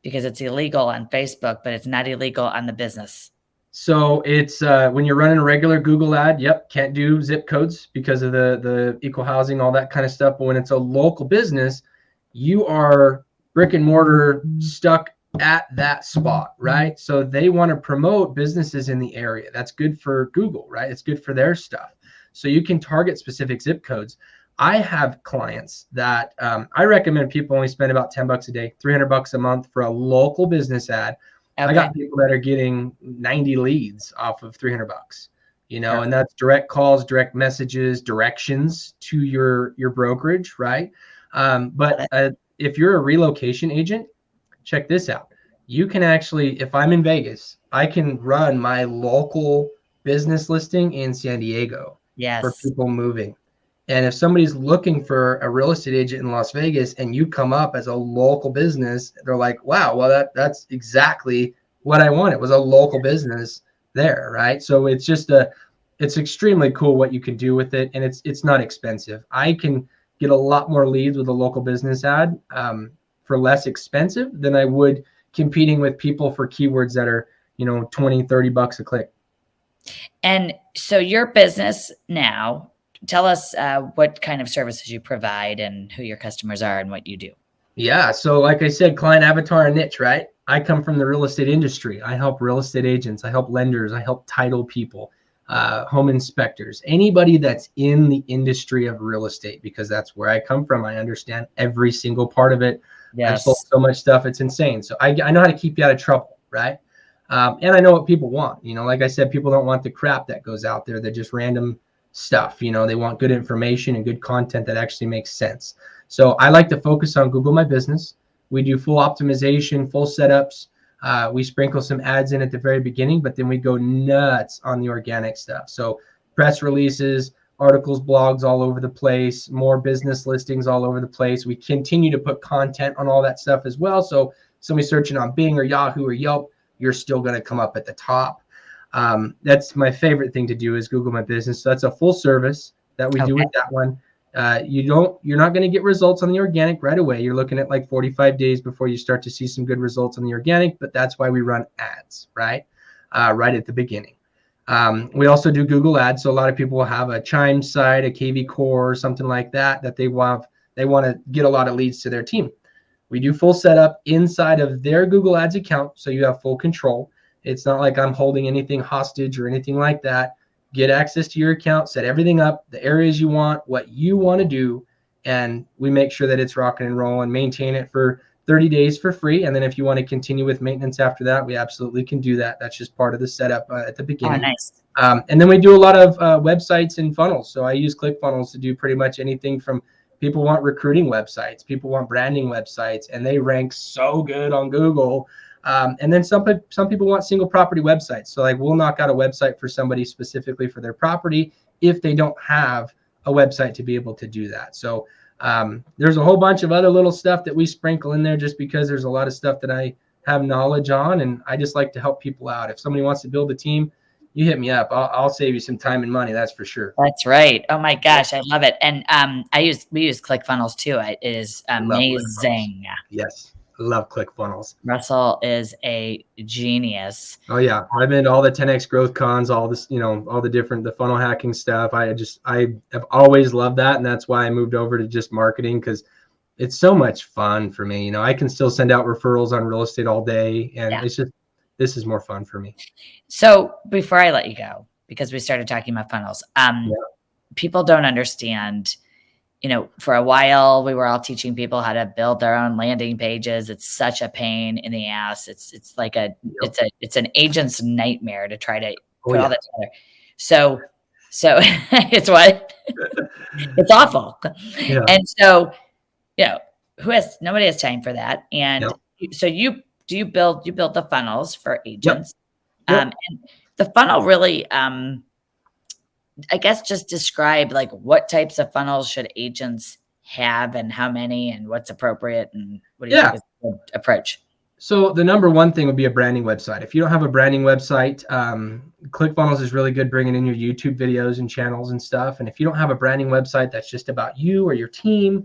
because it's illegal on Facebook, but it's not illegal on the business. So it's when you're running a regular Google ad, can't do zip codes because of the equal housing, all that kind of stuff. But when it's a local business, you are brick and mortar stuck at that spot, right? So they want to promote businesses in the area. That's good for Google, right? It's good for their stuff. So you can target specific zip codes. I have clients that I recommend people only spend about $10 a day, $300 a month for a local business ad. I got people that are getting 90 leads off of $300, and that's direct calls, direct messages, directions to your brokerage, right? But if you're a relocation agent, check this out. You can actually, if I'm in Vegas, I can run my local business listing in San Diego for people moving. And if somebody's looking for a real estate agent in Las Vegas and you come up as a local business, they're like, wow, well, that's exactly what I want. It was a local business there, right? So it's extremely cool what you can do with it. And it's not expensive. I can get a lot more leads with a local business ad for less expensive than I would competing with people for keywords that are, $20, $30 a click. And so your business now, tell us what kind of services you provide and who your customers are and what you do. Yeah. So like I said, client avatar and niche, right? I come from the real estate industry. I help real estate agents. I help lenders. I help title people, home inspectors, anybody that's in the industry of real estate, because that's where I come from. I understand every single part of it. I've sold so much stuff. It's insane. So I know how to keep you out of trouble, right? And I know what people want. Like I said, people don't want the crap that goes out there. They're just random stuff. They want good information and good content that actually makes sense. So I like to focus on Google My Business. We do full optimization, full setups. We sprinkle some ads in at the very beginning, but then we go nuts on the organic stuff. So press releases, articles, blogs all over the place, more business listings all over the place. We continue to put content on all that stuff as well. So somebody searching on Bing or Yahoo or Yelp, you're still going to come up at the top. That's my favorite thing to do is Google My Business. So that's a full service that we do with that one. You're not going to get results on the organic right away. You're looking at like 45 days before you start to see some good results on the organic, but that's why we run ads, right? Right at the beginning. We also do Google ads. So a lot of people will have a Chime site, a KV Core, or something like that they want to get a lot of leads to their team. We do full setup inside of their Google Ads account. So you have full control. It's not like I'm holding anything hostage or anything like that. Get access to your account, set everything up, the areas you want, what you want to do, and we make sure that it's rocking and rolling, maintain it for 30 days for free. And then if you want to continue with maintenance after that, we absolutely can do that. That's just part of the setup at the beginning. Oh, nice. And then we do a lot of websites and funnels. So I use ClickFunnels to do pretty much anything from people want recruiting websites, people want branding websites, and they rank so good on Google. And then some people want single property websites. So like we'll knock out a website for somebody specifically for their property if they don't have a website to be able to do that. So there's a whole bunch of other little stuff that we sprinkle in there just because there's a lot of stuff that I have knowledge on, and I just like to help people out. If somebody wants to build a team, you hit me up. I'll save you some time and money. That's for sure. That's right. Oh my gosh, I love it. And we use ClickFunnels too. It is amazing. Yes. I love ClickFunnels. Russell is a genius. Oh yeah. I've been to all the 10X growth cons, all this, all the funnel hacking stuff. I have always loved that. And that's why I moved over to just marketing, because it's so much fun for me. I can still send out referrals on real estate all day. And this is more fun for me. So before I let you go, because we started talking about funnels, people don't understand. For a while, we were all teaching people how to build their own landing pages. It's such a pain in the ass. It's like it's an agent's nightmare to try to put all that together. So it's what it's awful. Yeah. And so, nobody has time for that. And so you build the funnels for agents. And the funnel really, I guess just describe like what types of funnels should agents have and how many and what's appropriate and what do you think is a good approach? So the number one thing would be a branding website. If you don't have a branding website, ClickFunnels is really good bringing in your YouTube videos and channels and stuff. And if you don't have a branding website that's just about you or your team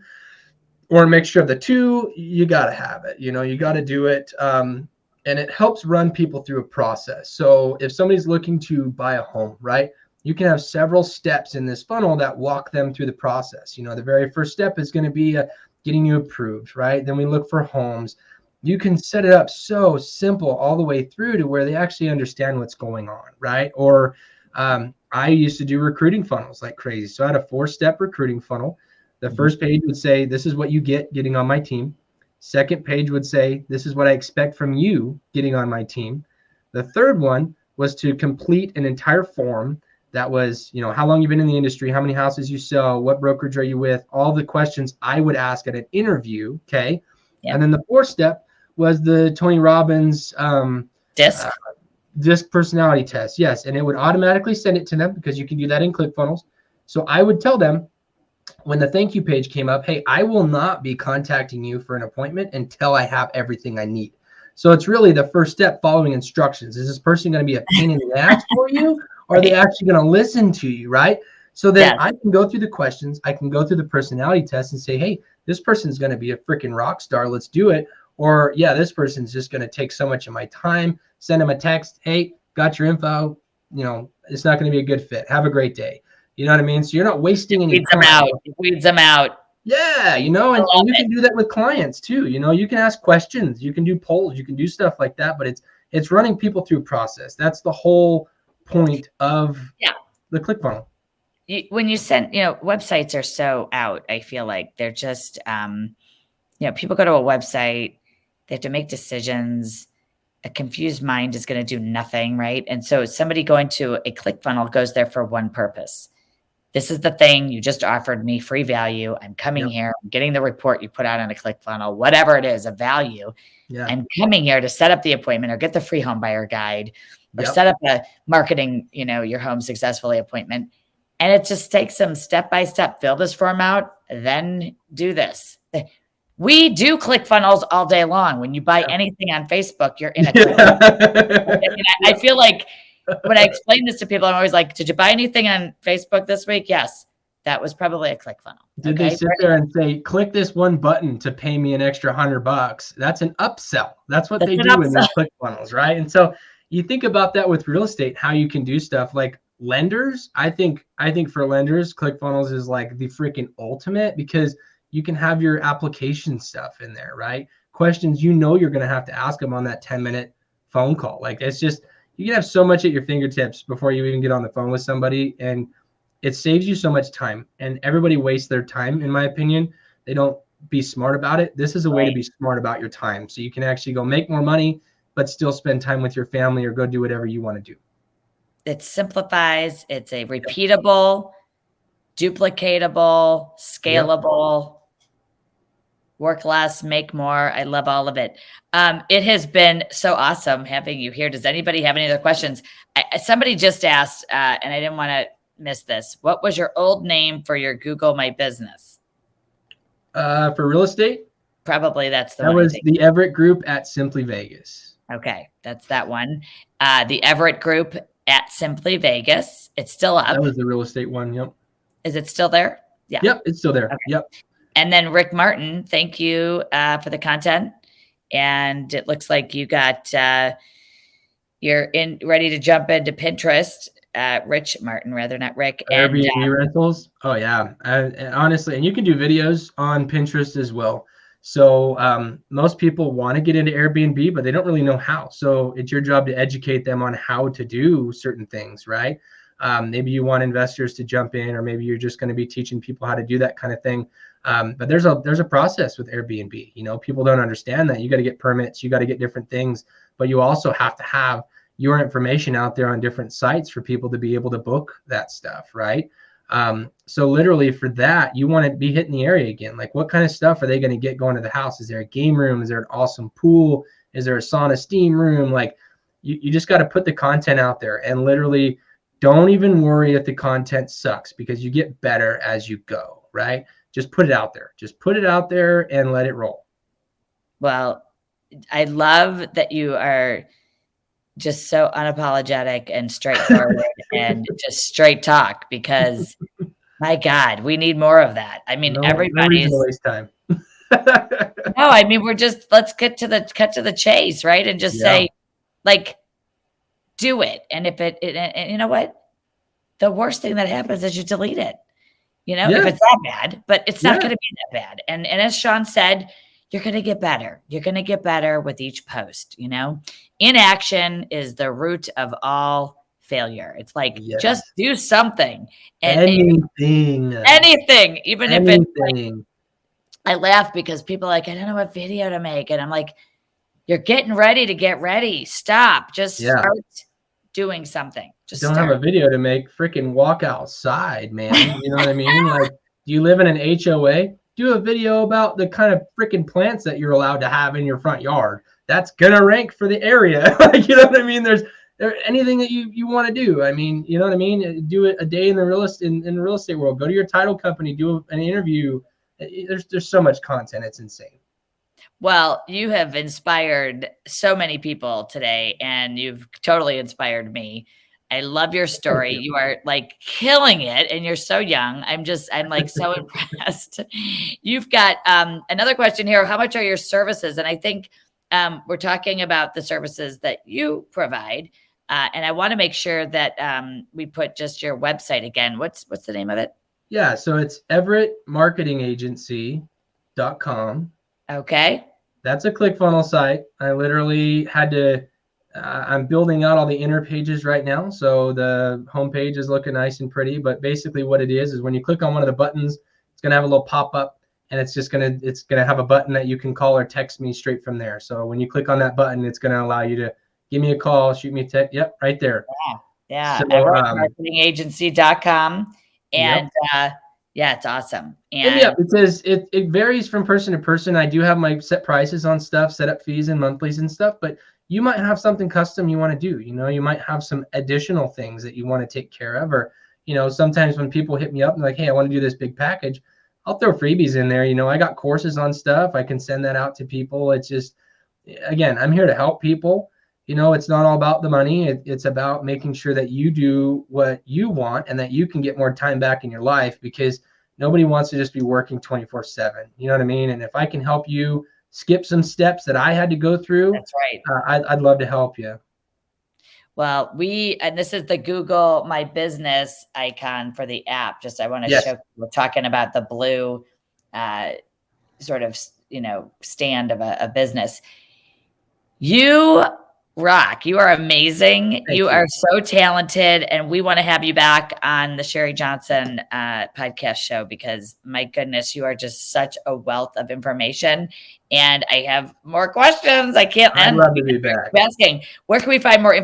or a mixture of the two, you got to have it. You got to do it. And it helps run people through a process. So if somebody's looking to buy a home, right? You can have several steps in this funnel that walk them through the process. The very first step is going to be getting you approved, right? Then we look for homes. You can set it up so simple all the way through to where they actually understand what's going on, right? Or I used to do recruiting funnels like crazy. So I had a 4-step recruiting funnel. The first page would say, this is what you get getting on my team. Second page would say, this is what I expect from you getting on my team. The third one was to complete an entire form that was, how long you've been in the industry, how many houses you sell, what brokerage are you with, all the questions I would ask at an interview. Okay. Yep. And then the 4th step was the Tony Robbins DISC personality test. Yes. And it would automatically send it to them because you can do that in ClickFunnels. So I would tell them when the thank you page came up, hey, I will not be contacting you for an appointment until I have everything I need. So it's really the first step, following instructions. Is this person going to be a pain in the ass for you? Or are they actually going to listen to you, right? So then I can go through the questions. I can go through the personality test and say, hey, this person's going to be a freaking rock star. Let's do it. Or, yeah, this person's just going to take so much of my time. Send them a text. Hey, got your info. It's not going to be a good fit. Have a great day. You know what I mean? So you're not wasting any time. Weeds them out. Yeah, and you can do that with clients too. You can ask questions, you can do polls, you can do stuff like that, but it's running people through process. That's the whole point of the ClickFunnels. When you send, websites are so out. I feel like they're just, people go to a website, they have to make decisions. A confused mind is going to do nothing, right? And so somebody going to a ClickFunnels goes there for one purpose. This is the thing. You just offered me free value. I'm coming here. I'm getting the report you put out on a ClickFunnels, whatever it is, a value. Yeah. I'm coming here to set up the appointment or get the free home buyer guide or set up a marketing, your home successfully appointment. And it just takes them step by step. Fill this form out, then do this. We do ClickFunnels all day long. When you buy anything on Facebook, you're in a ClickFunnels. I feel like when I explain this to people, I'm always like, did you buy anything on Facebook this week? Yes. That was probably a ClickFunnels. Did they sit there and say, click this one button to pay me an extra $100? That's an upsell. That's what they do in their ClickFunnels, right? And so you think about that with real estate, how you can do stuff like lenders. I think for lenders, ClickFunnels is like the freaking ultimate because you can have your application stuff in there, right? Questions you're going to have to ask them on that 10-minute phone call. Like it's just, you can have so much at your fingertips before you even get on the phone with somebody, and it saves you so much time. And everybody wastes their time, in my opinion. They don't be smart about it. This is a way to be smart about your time, so you can actually go make more money, but still spend time with your family or go do whatever you want to do. It simplifies. It's a repeatable, duplicatable, scalable. Work less, make more. I love all of it. It has been so awesome having you here. Does anybody have any other questions? Somebody just asked, and I didn't want to miss this. What was your old name for your Google My Business? For real estate? Probably that's the one. That was the Everett Group at Simply Vegas. Okay, that's that one. The Everett Group at Simply Vegas. It's still up. That was the real estate one. Yep. Is it still there? Yeah. Yep, it's still there. Okay. Yep. And then Rick Martin, thank you for the content. And it looks like you got, you're ready to jump into Pinterest. Rich Martin, rather, not Rick. Airbnb rentals. Oh yeah. Honestly, and you can do videos on Pinterest as well. So most people want to get into Airbnb, but they don't really know how. So it's your job to educate them on how to do certain things, right? Maybe you want investors to jump in, or maybe you're just going to be teaching people how to do that kind of thing. But there's a process with Airbnb. People don't understand that. You got to get permits, you got to get different things, but you also have to have your information out there on different sites for people to be able to book that stuff, right? So literally for that, you want to be hitting the area again. Like, what kind of stuff are they going to get going to the house? Is there a game room? Is there an awesome pool? Is there a sauna steam room? Like, you just got to put the content out there, and literally don't even worry if the content sucks, because you get better as you go, right? Just put it out there. Just put it out there and let it roll. Well, I love that you are just so unapologetic and straightforward and just straight talk, because my God, we need more of that. I mean, everybody's no waste time. No, I mean, let's cut to the chase, right? And just say, like, do it. And if and you know what? The worst thing that happens is you delete it. If it's that bad, but it's not going to be that bad. And as Sean said, you're going to get better. You're going to get better with each post. Inaction is the root of all failure. It's like, just Yes. do something. And Anything. anything, even if it's like, Anything. I laugh because people are like, I don't know what video to make. And I'm like, you're getting ready to get ready. Stop. Just Yeah. start doing something. Just Don't start. have a video to make, freaking walk outside, man. You know what I mean? Like, do you live in an HOA? Do a video about the kind of freaking plants that you're allowed to have in your front yard. That's gonna rank for the area. Like, you know what I mean? There's anything that you want to do. I mean, you know what I mean? Do it a day in the real estate in the real estate world. Go to your title company, do an interview. There's so much content. It's insane. Well, you have inspired so many people today, and you've totally inspired me. I love your story. You are like killing it, and you're so young. I'm like so impressed. You've got another question here. How much are your services? And I think we're talking about the services that you provide. And I want to make sure that we put just your website again. What's the name of it? Yeah, so it's everettmarketingagency.com. Okay. That's a ClickFunnels site. I literally had to, I'm building out all the inner pages right now. So the homepage is looking nice and pretty, but basically what it is when you click on one of the buttons, it's going to have a little pop-up, and it's going to have a button that you can call or text me straight from there. So when you click on that button, it's going to allow you to give me a call, shoot me a text. Yep, right there. Yeah. So, everettmarketingagency.com. And yep. yeah, it's awesome. And yeah, it says it varies from person to person. I do have my set prices on stuff, set up fees and monthlies and stuff, but you might have something custom you want to do. You know, you might have some additional things that you want to take care of. Or, you know, sometimes when people hit me up and like, hey, I want to do this big package, I'll throw freebies in there. You know, I got courses on stuff. I can send that out to people. It's just, again, I'm here to help people. You know, it's not all about the money. It's about making sure that you do what you want and that you can get more time back in your life, because nobody wants to just be working 24/7. You know what I mean? And if I can help you skip some steps that I had to go through, that's right. I'd love to help you. Well, and this is the Google My Business icon for the app. Just, I want to show, we're talking about the blue sort of, you know, stand of a business. You rock. You are amazing. Thank you. Are so talented, and we want to have you back on the Sherri Johnson podcast show, because my goodness, you are just such a wealth of information. And I have more questions. I can't end. I'd love to be back. Asking, where can we find more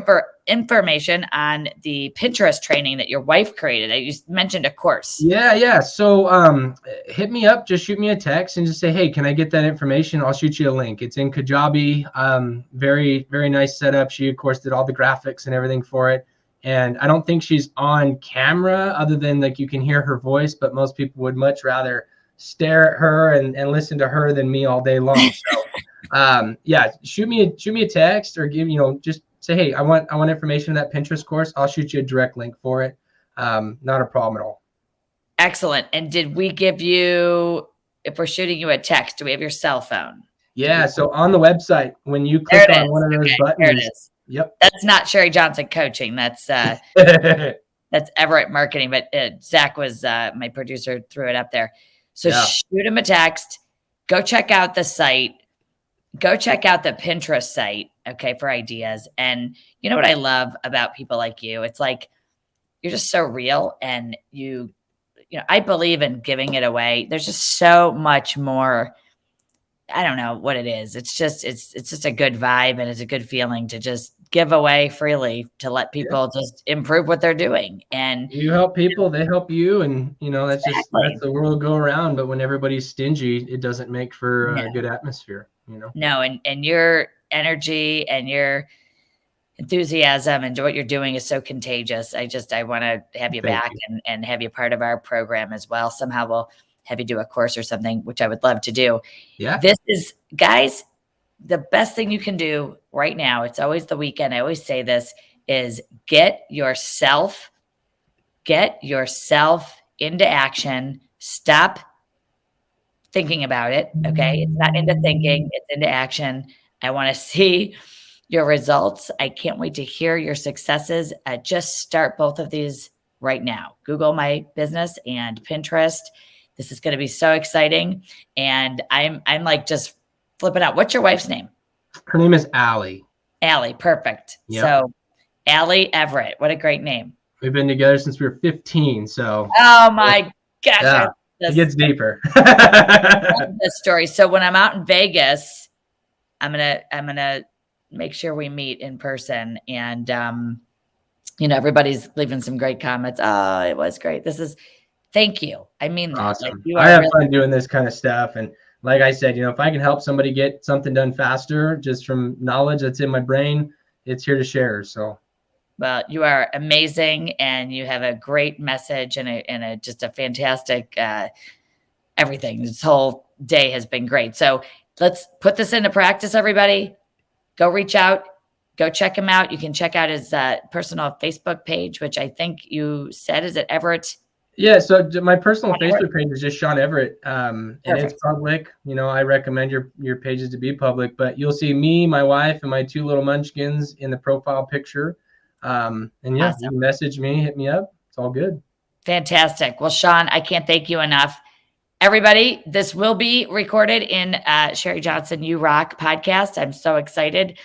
information on the Pinterest training that your wife created? You mentioned a course. Yeah. So hit me up, just shoot me a text and just say, hey, can I get that information? I'll shoot you a link. It's in Kajabi. Very, very nice setup. She, of course, did all the graphics and everything for it. And I don't think she's on camera, other than like you can hear her voice, but most people would much rather stare at her and listen to her than me all day long. So yeah, shoot me a text, or just say, hey, I want information on that Pinterest course. I'll shoot you a direct link for it. Not a problem at all. Excellent. And did we give you, if we're shooting you a text, do we have your cell phone? Yeah. So on the website, when you click on one of those buttons, there it is. Yep. That's not Sherri Johnson Coaching. That's that's Everett Marketing. But Zach was my producer, threw it up there. So shoot him a text. Go check out the site. Go check out the Pinterest site, okay, for ideas. And you know what I love about people like you? It's like, you're just so real, and you know, I believe in giving it away. There's just so much more. I don't know what it is. It's just a good vibe, and it's a good feeling to just give away freely, to let people just improve what they're doing. And you help people, they help you. And you know, that's just, that's the world go around. But when everybody's stingy, it doesn't make for a good atmosphere, you know? No. And your energy and your enthusiasm and what you're doing is so contagious. I want to have you back and have you part of our program as well. Somehow we'll have you do a course or something, which I would love to do. Yeah. This is, guys, the best thing you can do right now. It's always the weekend. I always say this, is get yourself into action. Stop thinking about it. Okay. It's not into thinking, it's into action. I want to see your results. I can't wait to hear your successes. Just start both of these right now. Google My Business and Pinterest. This is going to be so exciting. And I'm like just flipping out. What's your wife's name? Her name is Allie. Allie. Perfect. Yep. So Allie Everett. What a great name. We've been together since we were 15. So. Oh my gosh. Yeah, it gets deeper. I love this story. So when I'm out in Vegas, I'm gonna make sure we meet in person. And everybody's leaving some great comments. Oh, it was great. Thank you. I mean that. Awesome. I have fun doing this kind of stuff. And like I said, if I can help somebody get something done faster, just from knowledge that's in my brain, it's here to share. So. Well, you are amazing, and you have a great message and just a fantastic everything. This whole day has been great. So let's put this into practice, everybody. Go reach out. Go check him out. You can check out his personal Facebook page, which I think you said is at Everett. Yeah, so my personal Facebook page is just Sean Everett, and it's public. I recommend your pages to be public, but you'll see me, my wife, and my 2 little munchkins in the profile picture. And yeah, awesome. You can message me, hit me up. It's all good. Fantastic. Well, Sean, I can't thank you enough. Everybody, this will be recorded in Sherri Johnson You Rock podcast. I'm so excited.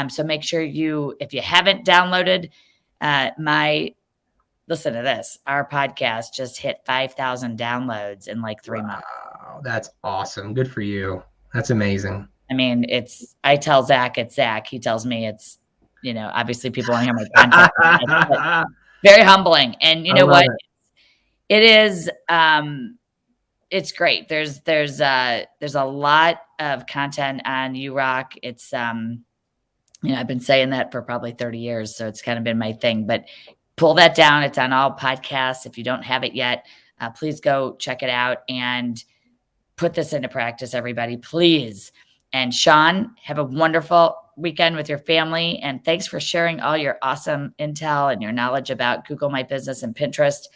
So make sure if you haven't downloaded listen to this. Our podcast just hit 5,000 downloads in like 3 months. Wow, that's awesome. Good for you. That's amazing. I mean, I tell Zach it's Zach. He tells me it's, obviously people want to hear my content. Very humbling. And you know what? It is, it's great. There's a lot of content on URock. It's, I've been saying that for probably 30 years. So it's kind of been my thing, but pull that down. It's on all podcasts. If you don't have it yet, please go check it out and put this into practice, everybody, please. And Sean, have a wonderful weekend with your family. And thanks for sharing all your awesome intel and your knowledge about Google My Business and Pinterest.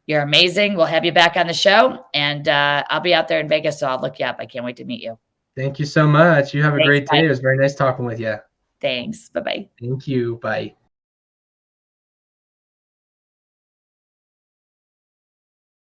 You're amazing. We'll have you back on the show. And I'll be out there in Vegas, so I'll look you up. I can't wait to meet you. Thank you so much. You have a great day. It was very nice talking with you. Thanks. Bye-bye. Thank you. Bye.